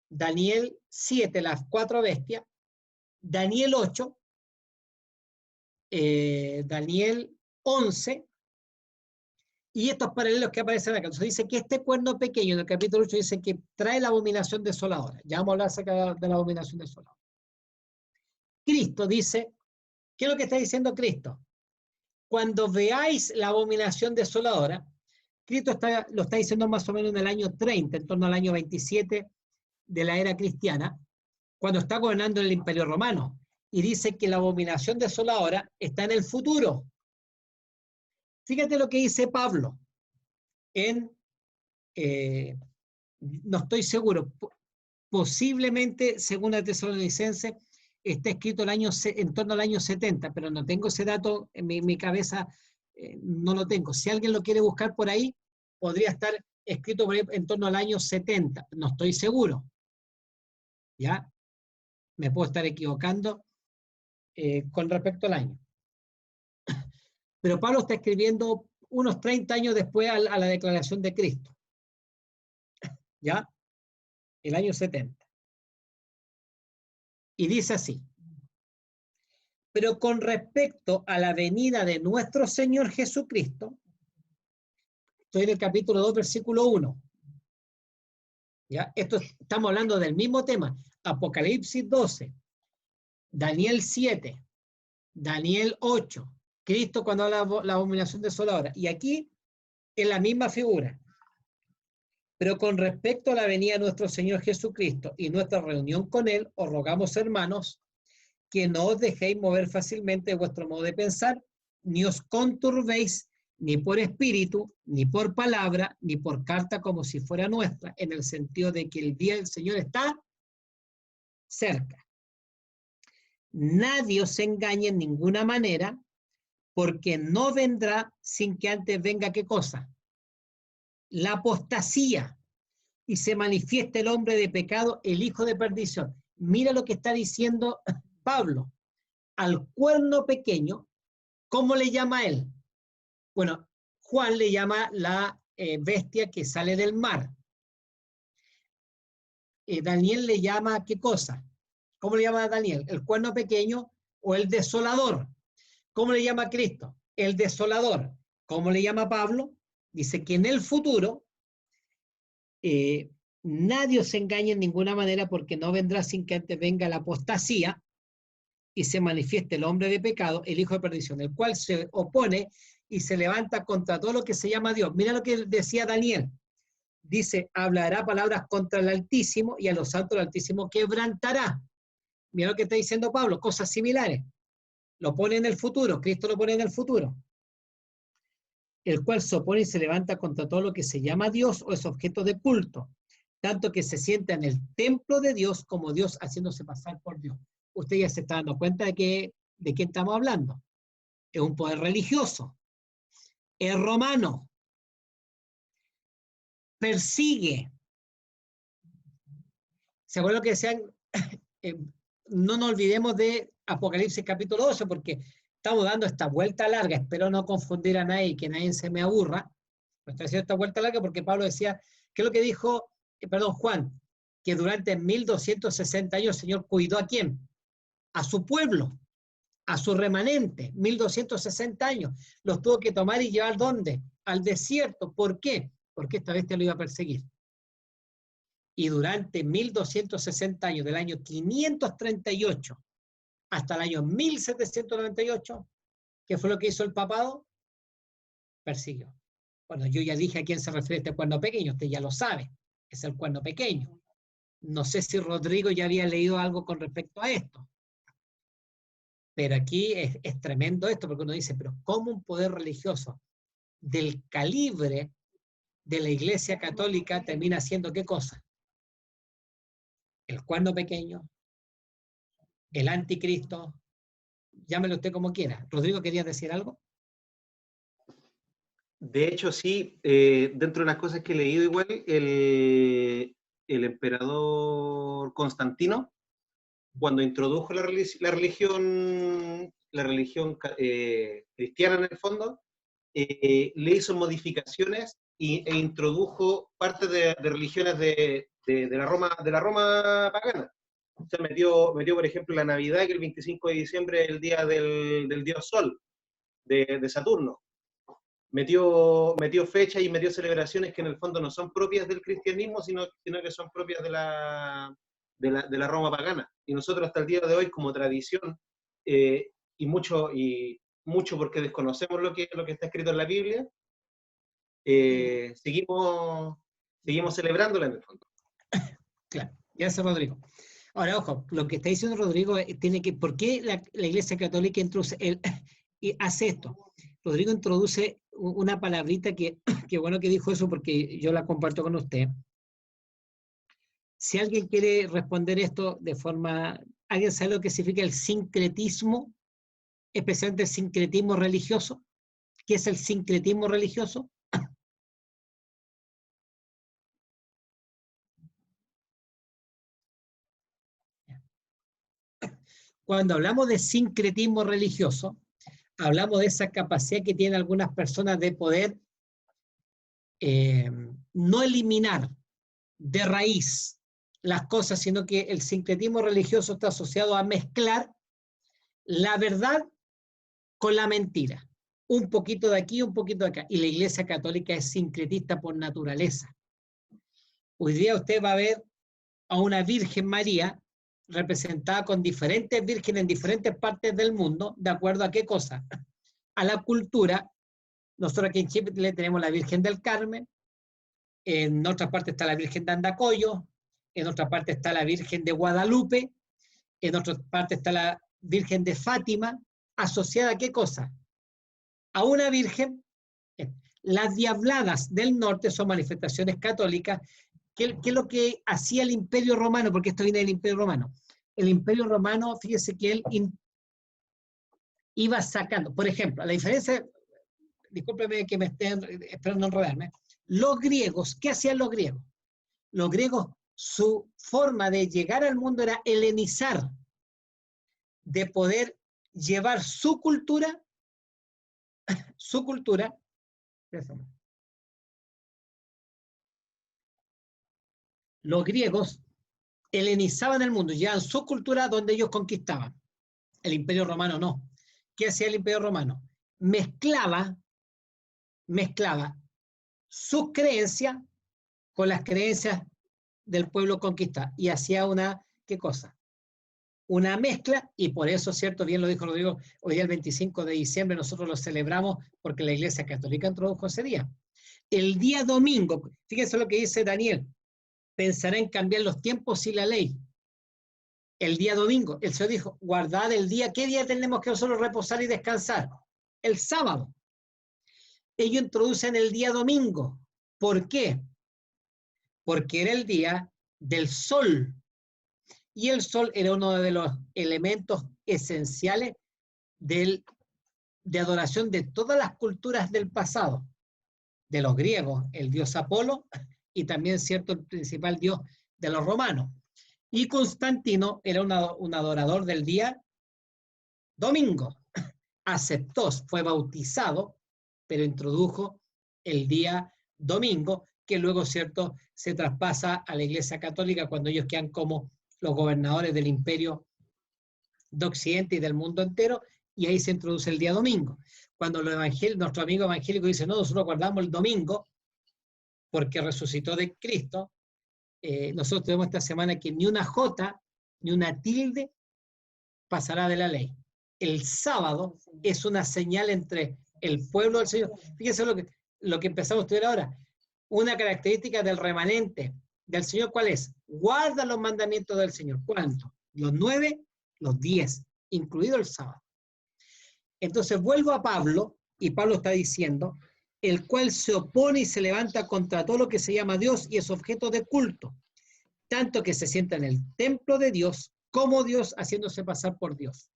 Daniel 7, las 4 bestias, Daniel 8, Daniel 11, y estos paralelos que aparecen acá. Entonces dice que este cuerno pequeño en el capítulo 8 dice que trae la abominación desoladora. Ya vamos a hablar acerca de la abominación desoladora. Cristo dice, ¿qué es lo que está diciendo Cristo? Cuando veáis la abominación desoladora, Cristo lo está diciendo más o menos en el año 30, en torno al año 27 de la era cristiana, cuando está gobernando el Imperio Romano, y dice que la abominación desoladora está en el futuro. Fíjate lo que dice Pablo no estoy seguro, posiblemente, según la Tesalonicense, está escrito en torno al año 70, pero no tengo ese dato en mi cabeza, no lo tengo. Si alguien lo quiere buscar por ahí, podría estar escrito por ahí en torno al año 70, no estoy seguro. ¿Ya? Me puedo estar equivocando con respecto al año. Pero Pablo está escribiendo unos 30 años después a la declaración de Cristo. ¿Ya? El año 70. Y dice así. Pero con respecto a la venida de nuestro Señor Jesucristo, estoy en el capítulo 2, versículo 1. ¿Ya? Estamos hablando del mismo tema. Apocalipsis 12, Daniel 7, Daniel 8, Cristo cuando habla de la abominación desoladora. Y aquí es la misma figura. Pero con respecto a la venida de nuestro Señor Jesucristo y nuestra reunión con Él, os rogamos, hermanos, que no os dejéis mover fácilmente de vuestro modo de pensar, ni os conturbéis ni por espíritu, ni por palabra, ni por carta como si fuera nuestra, en el sentido de que el día del Señor está cerca. Nadie os engañe en ninguna manera, porque no vendrá sin que antes venga, ¿qué cosa? La apostasía, y se manifieste el hombre de pecado, el hijo de perdición. Mira lo que está diciendo Pablo. Al cuerno pequeño, ¿cómo le llama él? Bueno, Juan le llama la bestia que sale del mar. Daniel le llama, ¿qué cosa? ¿Cómo le llama a Daniel? ¿El cuerno pequeño o el desolador? ¿Cómo le llama a Cristo? El desolador. ¿Cómo le llama a Pablo? Dice que en el futuro nadie os engañe en ninguna manera, porque no vendrá sin que antes venga la apostasía y se manifieste el hombre de pecado, el hijo de perdición, el cual se opone y se levanta contra todo lo que se llama Dios. Mira lo que decía Daniel. Dice, hablará palabras contra el Altísimo, y a los santos del Altísimo quebrantará. Mira lo que está diciendo Pablo, cosas similares. Lo pone en el futuro, Cristo lo pone en el futuro. El cual se opone y se levanta contra todo lo que se llama Dios o es objeto de culto, tanto que se sienta en el templo de Dios como Dios haciéndose pasar por Dios. Usted ya se está dando cuenta de qué estamos hablando. Es un poder religioso. Es romano. Persigue. ¿Se acuerdan lo que decían? No nos olvidemos de Apocalipsis capítulo 12, porque estamos dando esta vuelta larga. Espero no confundir a nadie, que nadie se me aburra. Estoy haciendo esta vuelta larga porque Pablo decía, ¿qué es lo que dijo, Juan? Que durante 1260 años el Señor cuidó ¿a quién? A su pueblo, a su remanente. 1260 años. Los tuvo que tomar y llevar ¿dónde? Al desierto. ¿Por qué? Porque esta bestia lo iba a perseguir. Y durante 1260 años, del año 538 hasta el año 1798, ¿qué fue lo que hizo el papado? Persiguió. Bueno, yo ya dije a quién se refiere este cuerno pequeño, usted ya lo sabe, es el cuerno pequeño. No sé si Rodrigo ya había leído algo con respecto a esto. Pero aquí es tremendo esto, porque uno dice, pero ¿cómo un poder religioso del calibre de la Iglesia Católica termina haciendo qué cosa? El cuerno pequeño, el anticristo, llámelo usted como quiera. Rodrigo, ¿querías decir algo? De hecho, sí, dentro de las cosas que he leído igual, el emperador Constantino, cuando introdujo la religión cristiana en el fondo, le hizo modificaciones e introdujo parte de religiones de la Roma pagana. O sea, metió, por ejemplo, la Navidad, que el 25 de diciembre es el día del dios Sol, de Saturno. Metió fechas y metió celebraciones que en el fondo no son propias del cristianismo, sino que son propias de la Roma pagana. Y nosotros hasta el día de hoy, como tradición, y mucho porque desconocemos lo que está escrito en la Biblia, seguimos celebrándola en el fondo. Claro, gracias, Rodrigo. Ahora, ojo, lo que está diciendo Rodrigo ¿por qué la Iglesia Católica hace esto? Rodrigo introduce una palabrita que bueno que dijo eso, porque yo la comparto con usted. Si alguien quiere responder esto de forma... ¿Alguien sabe lo que significa el sincretismo? Especialmente el sincretismo religioso. ¿Qué es el sincretismo religioso? Cuando hablamos de sincretismo religioso, hablamos de esa capacidad que tienen algunas personas de poder no eliminar de raíz las cosas, sino que el sincretismo religioso está asociado a mezclar la verdad con la mentira. Un poquito de aquí, un poquito de acá. Y la Iglesia Católica es sincretista por naturaleza. Hoy día usted va a ver a una Virgen María representada con diferentes vírgenes en diferentes partes del mundo, ¿de acuerdo a qué cosa? A la cultura. Nosotros aquí en Chile tenemos la Virgen del Carmen, en otra parte está la Virgen de Andacollo, en otra parte está la Virgen de Guadalupe, en otra parte está la Virgen de Fátima, asociada a qué cosa? A una Virgen Las diabladas del norte son manifestaciones católicas, que es lo que hacía el Imperio Romano, porque esto viene del Imperio Romano. El Imperio Romano, fíjese que él iba sacando, por ejemplo, la diferencia, discúlpeme que me estén esperando enredarme, los griegos, ¿qué hacían los griegos? Los griegos, su forma de llegar al mundo era helenizar, de poder llevar su cultura, los griegos helenizaban el mundo, llevaban su cultura donde ellos conquistaban. El Imperio Romano no. ¿Qué hacía el Imperio Romano? Mezclaba sus creencias con las creencias del pueblo conquistado y hacía una, ¿qué cosa? Una mezcla, y por eso, cierto, bien lo dijo Rodrigo, hoy día el 25 de diciembre nosotros lo celebramos porque la Iglesia Católica introdujo ese día. El día domingo, fíjense lo que dice Daniel, pensará en cambiar los tiempos y la ley. El día domingo, el Señor dijo, guardad el día. ¿Qué día tenemos que nosotros reposar y descansar? El sábado. Ellos introducen el día domingo. ¿Por qué? Porque era el día del sol. Y el sol era uno de los elementos esenciales de adoración de todas las culturas del pasado. De los griegos, el dios Apolo, y también, cierto, el principal dios de los romanos. Y Constantino era un adorador del día domingo. Aceptó, fue bautizado, pero introdujo el día domingo, que luego, cierto, se traspasa a la Iglesia Católica cuando ellos quedan como los gobernadores del imperio de Occidente y del mundo entero, y ahí se introduce el día domingo. Cuando nuestro amigo evangélico dice, no, nosotros guardamos el domingo porque resucitó de Cristo, nosotros tenemos esta semana que ni una jota, ni una tilde pasará de la ley. El sábado es una señal entre el pueblo del Señor. Fíjense lo que empezamos a estudiar ahora. Una característica del remanente del Señor, ¿cuál es? Guarda los mandamientos del Señor. ¿Cuánto? Los 9, los 10, incluido el sábado. Entonces vuelvo a Pablo, y Pablo está diciendo, el cual se opone y se levanta contra todo lo que se llama Dios y es objeto de culto, tanto que se sienta en el templo de Dios, como Dios haciéndose pasar por Dios.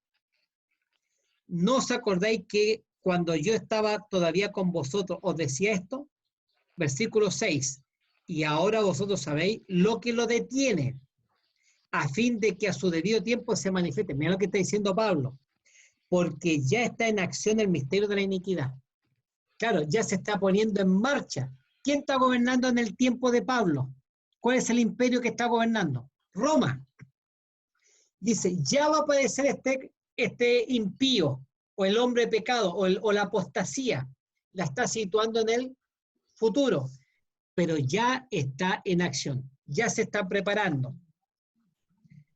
¿No os acordáis que cuando yo estaba todavía con vosotros os decía esto? Versículo 6, y ahora vosotros sabéis lo que lo detiene, a fin de que a su debido tiempo se manifieste. Mira lo que está diciendo Pablo, porque ya está en acción el misterio de la iniquidad. Claro, ya se está poniendo en marcha. ¿Quién está gobernando en el tiempo de Pablo? ¿Cuál es el imperio que está gobernando? Roma. Dice, ya va a aparecer este impío, o el hombre de pecado, o la apostasía. La está situando en el futuro, pero ya está en acción, ya se está preparando.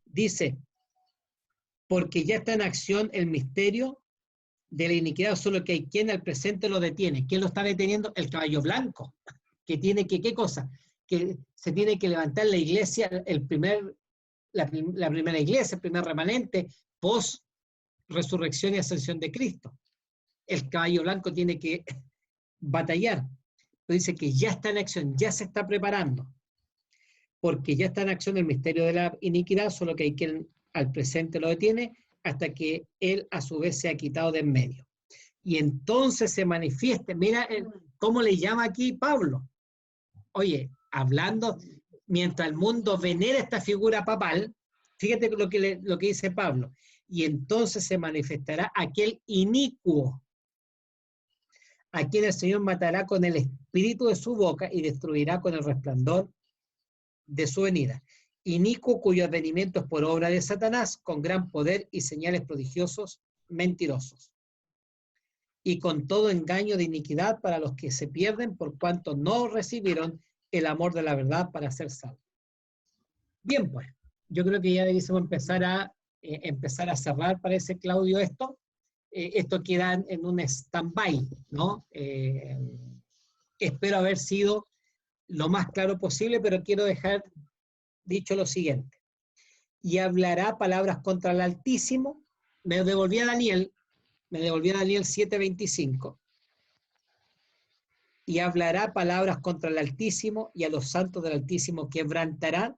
Dice, porque ya está en acción el misterio de la iniquidad, solo que hay quien al presente lo detiene. ¿Quién lo está deteniendo? El caballo blanco, que tiene que, ¿qué cosa? Que se tiene que levantar la iglesia, la primera iglesia, el primer remanente, post resurrección y ascensión de Cristo. El caballo blanco tiene que batallar. Pero dice que ya está en acción, ya se está preparando. Porque ya está en acción el misterio de la iniquidad, solo que hay quien al presente lo detiene, hasta que él a su vez se ha quitado de en medio. Y entonces se manifieste, mira cómo le llama aquí Pablo. Oye, hablando, mientras el mundo venera esta figura papal, fíjate lo que dice Pablo, y entonces se manifestará aquel inicuo, a quien el Señor matará con el espíritu de su boca y destruirá con el resplandor de su venida. Inicuo cuyo advenimiento es por obra de Satanás, con gran poder y señales prodigiosos, mentirosos. Y con todo engaño de iniquidad para los que se pierden por cuanto no recibieron el amor de la verdad para ser salvos. Bien, pues, yo creo que ya deberíamos empezar a cerrar, parece, Claudio, esto. Esto queda en un stand-by, ¿no? Espero haber sido lo más claro posible, pero quiero dejar dicho lo siguiente. Y hablará palabras contra el Altísimo. Me devolví a Daniel 7:25. y hablará palabras contra el Altísimo, y a los santos del Altísimo quebrantará,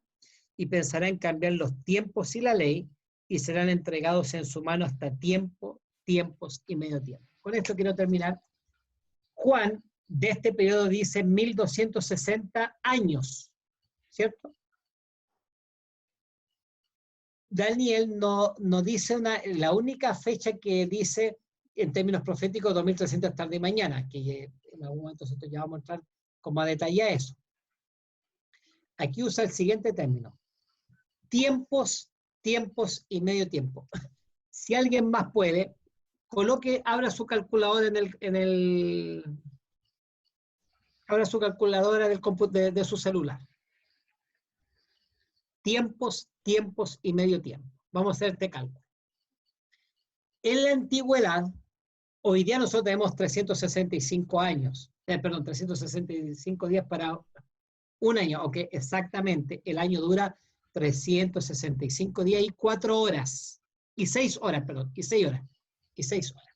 y pensará en cambiar los tiempos y la ley, y serán entregados en su mano hasta tiempos y medio tiempo. Con esto quiero terminar. Juan, de este periodo, dice 1260 años, ¿cierto? Daniel no dice la única fecha que dice en términos proféticos 2300 tarde y mañana, que en algún momento nosotros ya vamos a entrar como a detalle eso. Aquí usa el siguiente término: tiempos y medio tiempo. Si alguien más puede, abra su calculadora abra su calculadora de su celular. Tiempos y medio tiempo. Vamos a hacer este cálculo. En la antigüedad, hoy día nosotros tenemos 365 años, 365 días para un año, aunque exactamente el año dura 365 días y 4 horas, y 6 horas, y 6 horas.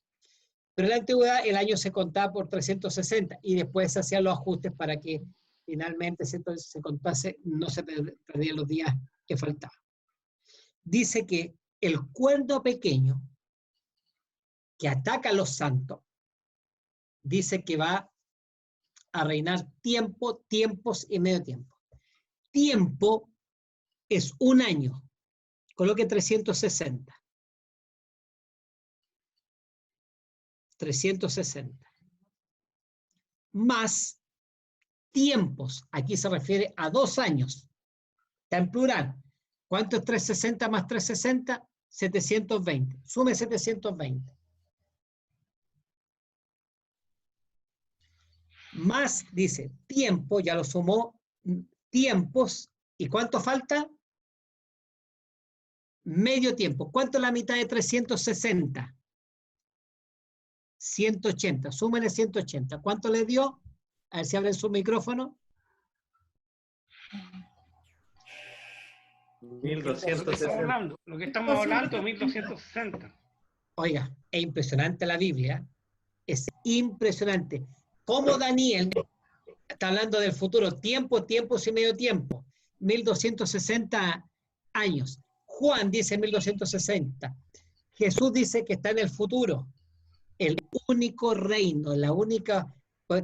Pero en la antigüedad el año se contaba por 360 y después se hacían los ajustes para que finalmente se contase, no se perdían los días que faltaban. Dice que el cuerno pequeño que ataca a los santos, dice que va a reinar tiempos y medio tiempo. Tiempo es un año. Coloque 360. 360. Más tiempos. Aquí se refiere a 2 años. Está en plural. ¿Cuánto es 360 más 360? 720. Sume 720. Más, dice, tiempo, ya lo sumó, tiempos. ¿Y cuánto falta? Medio tiempo. ¿Cuánto es la mitad de 360? 180. Súmenle 180. ¿Cuánto le dio? A ver si abren su micrófono. 1260. Lo que estamos hablando, 1260. Oiga, es impresionante la Biblia. Es impresionante. Como Daniel está hablando del futuro, tiempos y medio tiempo. 1260 años. Juan dice 1260. Jesús dice que está en el futuro. El único reino, la única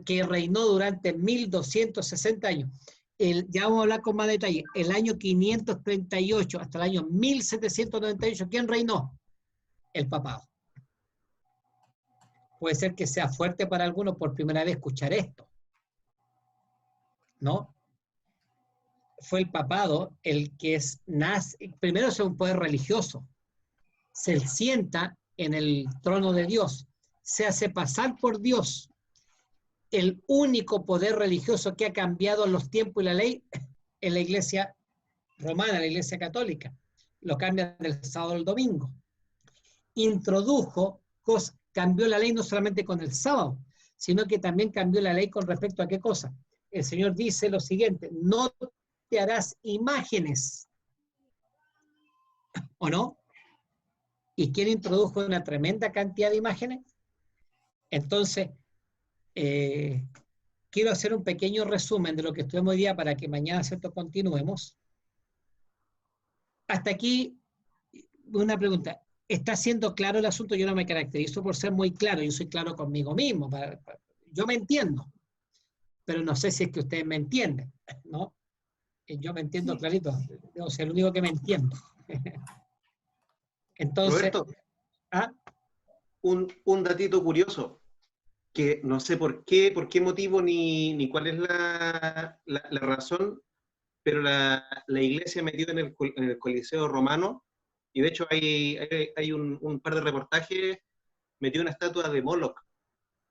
que reinó durante 1260 años. Ya vamos a hablar con más detalle. El año 538 hasta el año 1798, ¿quién reinó? El papado. Puede ser que sea fuerte para algunos por primera vez escuchar esto, ¿no? Fue el papado el que primero es un poder religioso, se sienta en el trono de Dios, se hace pasar por Dios. El único poder religioso que ha cambiado los tiempos y la ley es la iglesia romana, la iglesia católica. Lo cambia del sábado al domingo. Cambió la ley no solamente con el sábado, sino que también cambió la ley con respecto a qué cosa. El Señor dice lo siguiente: no te harás imágenes. ¿O no? ¿Y quién introdujo una tremenda cantidad de imágenes? Entonces, quiero hacer un pequeño resumen de lo que estudiamos hoy día para que mañana, ¿cierto?, continuemos. Hasta aquí, una pregunta. ¿Está siendo claro el asunto? Yo no me caracterizo por ser muy claro, yo soy claro conmigo mismo. Yo me entiendo, pero no sé si es que ustedes me entienden, ¿no? Yo me entiendo clarito, debo ser el único que me entiendo. Entonces, Roberto, un datito curioso, que no sé por qué motivo ni cuál es la razón, pero la iglesia metió en el Coliseo Romano, y de hecho hay un par de reportajes, metió una estatua de Moloch,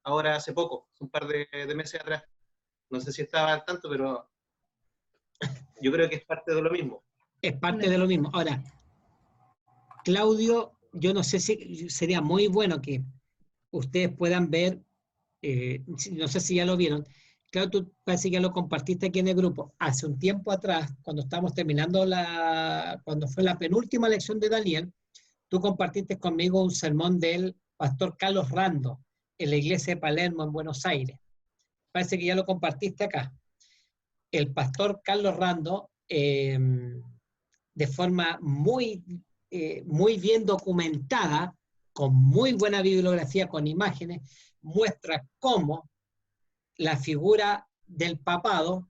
ahora hace poco, un par de meses atrás. No sé si estaba al tanto, pero yo creo que es parte de lo mismo. Es parte de lo mismo. Ahora, Claudio, yo no sé si sería muy bueno que ustedes puedan ver, no sé si ya lo vieron. Claro, tú parece que ya lo compartiste aquí en el grupo. Hace un tiempo atrás, cuando estábamos terminando cuando fue la penúltima lección de Daniel, tú compartiste conmigo un sermón del pastor Carlos Rando en la iglesia de Palermo, en Buenos Aires. parece que ya lo compartiste acá. El pastor Carlos Rando, de forma muy bien documentada, con muy buena bibliografía, con imágenes, muestra cómo la figura del papado,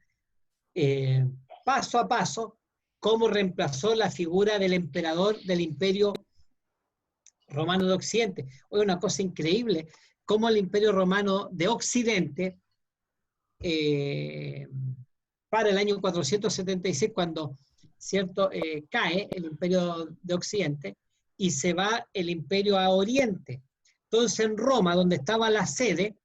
paso a paso, cómo reemplazó la figura del emperador del Imperio Romano de Occidente. Hoy una cosa increíble, cómo el Imperio Romano de Occidente, para el año 476, cuando ¿cierto? Cae el Imperio de Occidente y se va el Imperio a Oriente. Entonces en Roma, donde estaba la sede,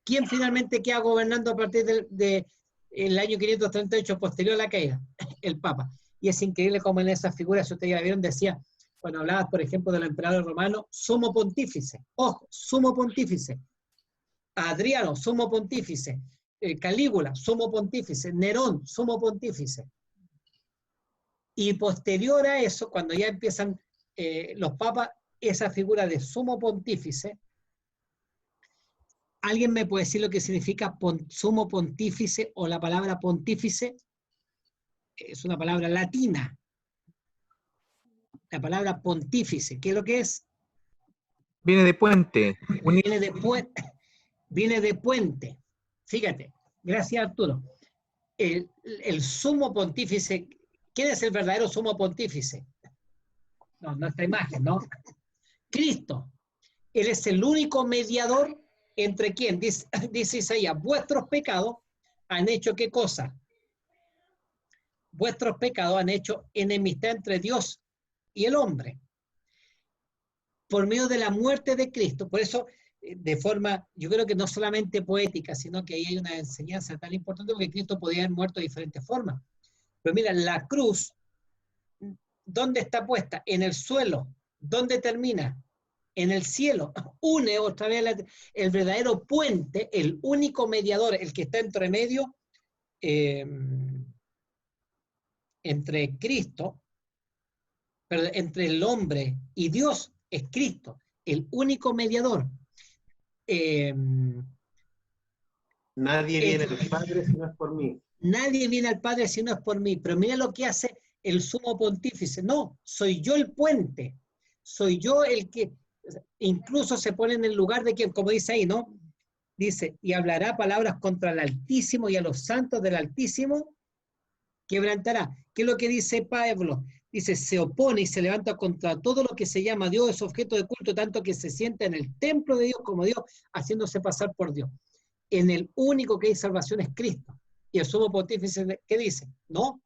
¿quién finalmente queda gobernando a partir del año 538 posterior a la caída? El Papa. Y es increíble cómo en esas figuras, si ustedes ya la vieron, decía, cuando hablabas, por ejemplo, del emperador romano, sumo pontífice. Ojo, sumo pontífice. Adriano, sumo pontífice. Calígula, sumo pontífice. Nerón, sumo pontífice. Y posterior a eso, cuando ya empiezan los papas, esa figura de sumo pontífice, ¿alguien me puede decir lo que significa sumo pontífice o la palabra pontífice? Es una palabra latina. La palabra pontífice, ¿qué es lo que es? Viene de puente. Viene de puente. Fíjate, gracias Arturo. El sumo pontífice, ¿quién es el verdadero sumo pontífice? No, nuestra imagen, ¿no? Cristo. Él es el único mediador entre quién, dice Isaías, vuestros pecados han hecho ¿qué cosa? Vuestros pecados han hecho enemistad entre Dios y el hombre. Por medio de la muerte de Cristo, por eso, de forma, yo creo que no solamente poética, sino que ahí hay una enseñanza tan importante, porque Cristo podía haber muerto de diferentes formas. Pero mira, la cruz, ¿dónde está puesta? En el suelo. ¿Dónde termina? En el cielo. Une otra vez el verdadero puente, el único mediador, el que está entre medio, entre Cristo, pero entre el hombre y Dios, es Cristo, el único mediador. Nadie viene al Padre si no es por mí. Nadie viene al Padre si no es por mí. Pero mira lo que hace el sumo pontífice. No, soy yo el puente. Soy yo el que incluso se pone en el lugar de quien, como dice ahí, ¿no? Dice, y hablará palabras contra el Altísimo y a los santos del Altísimo quebrantará. ¿Qué es lo que dice Pablo? Dice, se opone y se levanta contra todo lo que se llama Dios, es objeto de culto, tanto que se sienta en el templo de Dios como Dios, haciéndose pasar por Dios. En el único que hay salvación es Cristo. Y el sumo pontífice, ¿qué dice? No,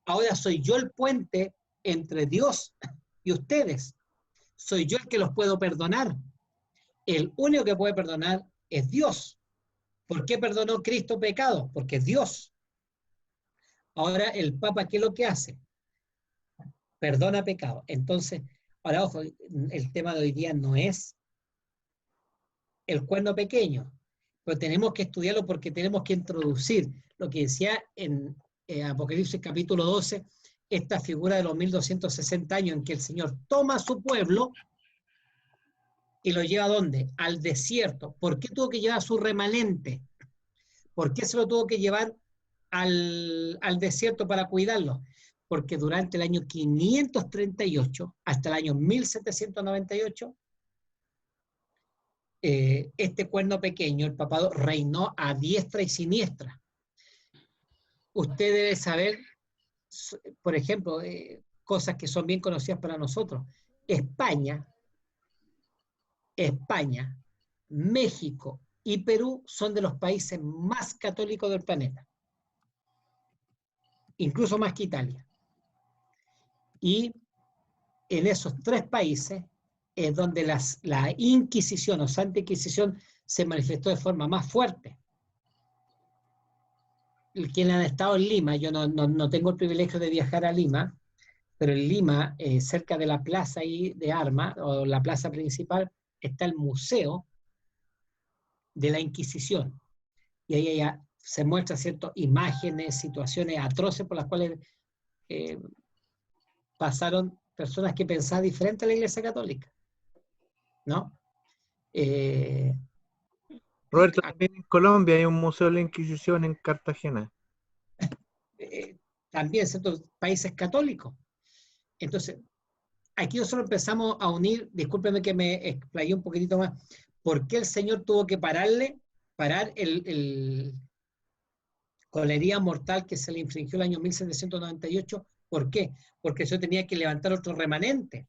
ahora soy yo el puente entre Dios y ustedes. Soy yo el que los puedo perdonar. El único que puede perdonar es Dios. ¿Por qué perdonó Cristo pecado? Porque es Dios. Ahora el Papa, ¿qué es lo que hace? Perdona pecado. Entonces, ahora ojo, el tema de hoy día no es el cuerno pequeño, pero tenemos que estudiarlo porque tenemos que introducir lo que decía en Apocalipsis capítulo 12, esta figura de los 1260 años en que el Señor toma a su pueblo y lo lleva ¿a dónde? Al desierto. ¿Por qué tuvo que llevar a su remanente? ¿Por qué se lo tuvo que llevar al desierto para cuidarlo? Porque durante el año 538 hasta el año 1798, este cuerno pequeño, el papado, reinó a diestra y siniestra. Usted debe saber, por ejemplo, cosas que son bien conocidas para nosotros. España, México y Perú son de los países más católicos del planeta. Incluso más que Italia. Y en esos tres países es donde la Inquisición o Santa Inquisición se manifestó de forma más fuerte. Quienes han estado en Lima, yo no tengo el privilegio de viajar a Lima, pero en Lima, cerca de la plaza ahí de armas, o la plaza principal, está el Museo de la Inquisición. Y ahí se muestran ciertas imágenes, situaciones atroces por las cuales pasaron personas que pensaban diferente a la Iglesia Católica, ¿no? Roberto, también en Colombia hay un museo de la Inquisición en Cartagena. También ciertos países católicos. Entonces, aquí nosotros empezamos a unir, discúlpeme que me explayé un poquitito más, ¿por qué el Señor tuvo que parar con la herida mortal que se le infringió el año 1798? ¿Por qué? Porque eso tenía que levantar otro remanente.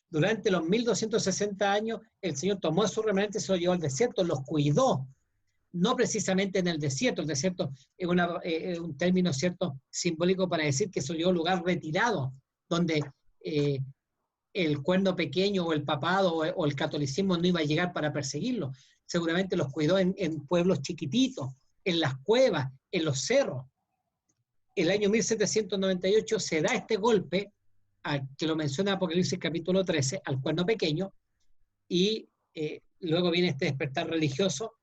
Durante los 1260 años, el Señor tomó esos remanentes y se los llevó al desierto, los cuidó. No precisamente en el desierto es un término, ¿cierto?, simbólico para decir que se lo llevó a un lugar retirado, donde el cuerno pequeño o el papado o el catolicismo no iba a llegar para perseguirlo. Seguramente los cuidó en pueblos chiquititos, en las cuevas, en los cerros. El año 1798 se da este golpe, que lo menciona Apocalipsis capítulo 13, al cuerno pequeño, y luego viene este despertar religioso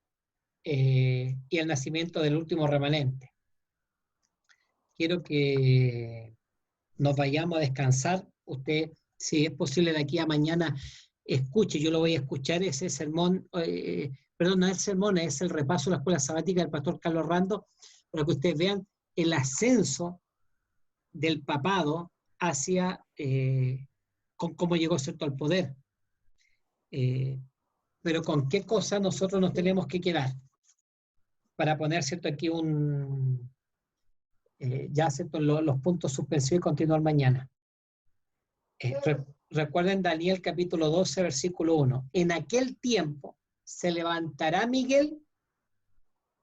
y el nacimiento del último remanente. Quiero que nos vayamos a descansar. Usted, si es posible, de aquí a mañana escuche, yo lo voy a escuchar, ese sermón, perdón, no es el sermón, es el repaso de la escuela sabática del pastor Carlos Rando, para que ustedes vean el ascenso del papado hacia cómo llegó, ¿cierto?, al poder. Pero con qué cosa nosotros nos tenemos que quedar para poner, ¿cierto?, aquí ya, ¿cierto?, los puntos suspensivos y continuar mañana. Recuerden Daniel capítulo 12, versículo 1. En aquel tiempo se levantará Miguel,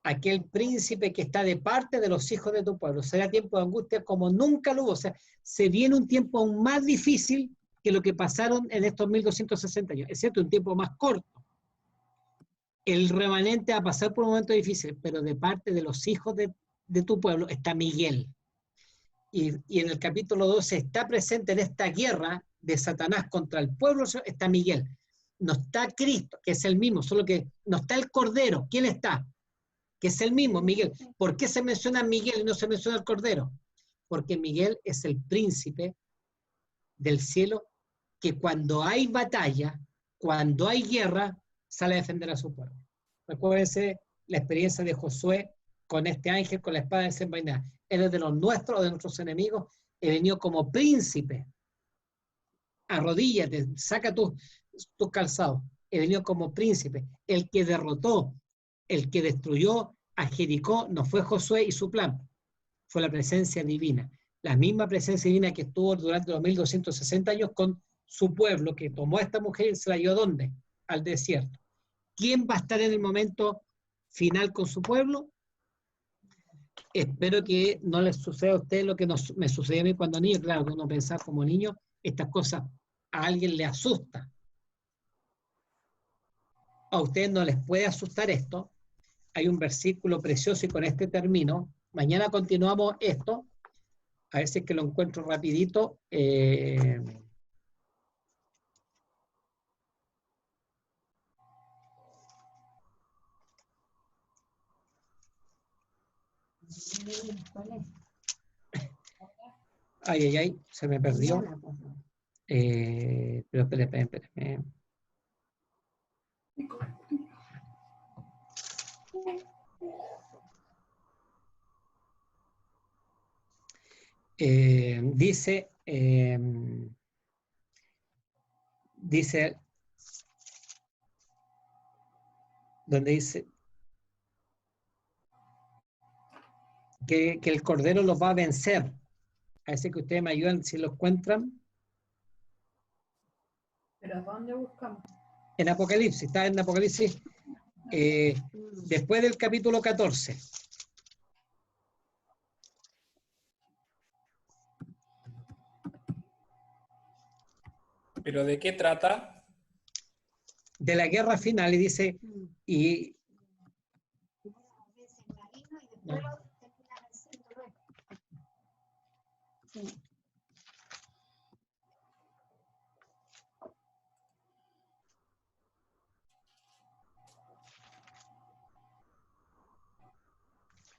aquel príncipe que está de parte de los hijos de tu pueblo. Será tiempo de angustia como nunca lo hubo. O sea, se viene un tiempo aún más difícil que lo que pasaron en estos 1260 años. Es cierto, un tiempo más corto. El remanente va a pasar por un momento difícil, pero de parte de los hijos de tu pueblo está Miguel. Y en el capítulo 12 está presente en esta guerra de Satanás contra el pueblo, está Miguel. No está Cristo, que es el mismo, solo que no está el Cordero. ¿Quién está? Que es el mismo, Miguel. ¿Por qué se menciona Miguel y no se menciona el Cordero? Porque Miguel es el príncipe del cielo que cuando hay batalla, cuando hay guerra, sale a defender a su pueblo. Recuérdense la experiencia de Josué con este ángel, con la espada desenvainada. Él es de los nuestros, de nuestros enemigos, he venido como príncipe. Arrodíllate, saca tus calzados. He venido como príncipe. El que derrotó, el que destruyó a Jericó no fue Josué y su plan, fue la presencia divina. La misma presencia divina que estuvo durante los 1260 años con su pueblo, que tomó a esta mujer y se la llevó ¿a dónde? Al desierto. ¿Quién va a estar en el momento final con su pueblo? Espero que no les suceda a ustedes lo que me sucedió a mí cuando niño. Claro, que uno pensaba como niño, estas cosas a alguien le asusta. A ustedes no les puede asustar esto. Hay un versículo precioso y con este termino. Mañana continuamos esto. A ver si es que lo encuentro rapidito. Ay, se me perdió. Pero espérame. Dice, donde dice que el Cordero los va a vencer. Así que ustedes me ayudan si lo encuentran. ¿Pero dónde buscamos? En Apocalipsis, está en Apocalipsis, después del capítulo 14. ¿Pero de qué trata? De la guerra final, y dice,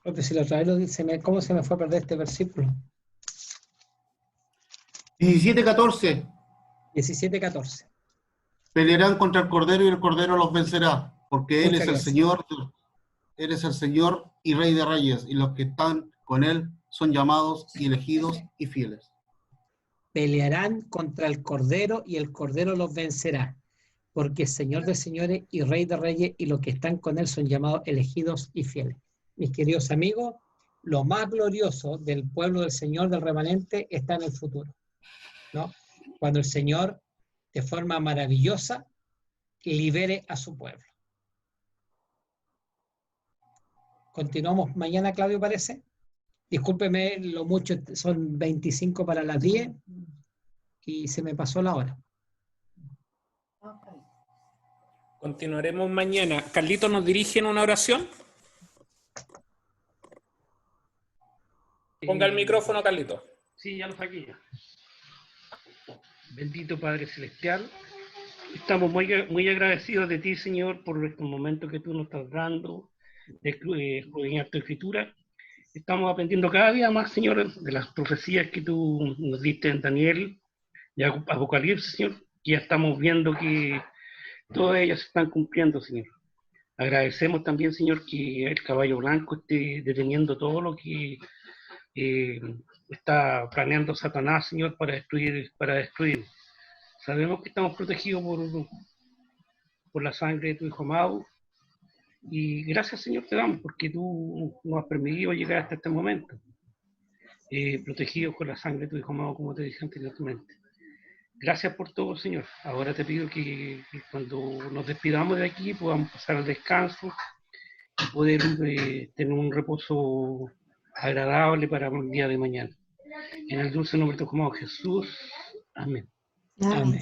porque si lo traigo, ¿cómo se me fue a perder este versículo? 17:14. 17:14. Pelearán contra el Cordero y el Cordero los vencerá, porque Él Muchas es el gracias. Señor eres el Señor y Rey de Reyes, y los que están con Él son llamados y elegidos y fieles. Pelearán contra el Cordero y el Cordero los vencerá, porque Señor de señores y Rey de reyes y los que están con Él son llamados elegidos y fieles. Mis queridos amigos, lo más glorioso del pueblo del Señor, del remanente, está en el futuro, ¿no? Cuando el Señor, de forma maravillosa, libere a su pueblo. Continuamos mañana, Claudio, parece. Discúlpeme lo mucho, son 25 para las 10 y se me pasó la hora. Continuaremos mañana. Carlito, ¿nos dirige en una oración? Ponga el micrófono, Carlito. Sí, ya lo saqué ya. Bendito Padre Celestial, estamos muy agradecidos de ti, Señor, por estos momentos que tú nos estás dando de escudriñar tu escritura. Estamos aprendiendo cada día más, Señor, de las profecías que tú nos diste en Daniel y Apocalipsis, Señor, y ya estamos viendo que todas ellas se están cumpliendo, Señor. Agradecemos también, Señor, que el caballo blanco esté deteniendo todo lo que está planeando Satanás, Señor, para destruir. Sabemos que estamos protegidos por la sangre de tu Hijo amado, y gracias, Señor, te damos, porque tú nos has permitido llegar hasta este momento, protegidos con la sangre de tu Hijo amado, como te dije anteriormente. Gracias por todo, Señor. Ahora te pido que cuando nos despidamos de aquí podamos pasar al descanso y poder tener un reposo agradable para el día de mañana. En el dulce nombre de tu Hijo amado Jesús. Amén. Amén.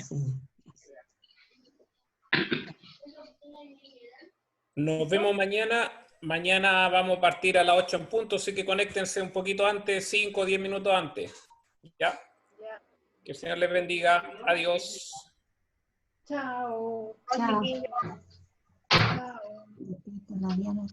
Nos vemos mañana. Mañana vamos a partir a las 8 en punto, así que conéctense un poquito antes, 5 o 10 minutos antes. ¿Ya? Que el Señor les bendiga. Adiós. Chao. Chao. Chao. Chao.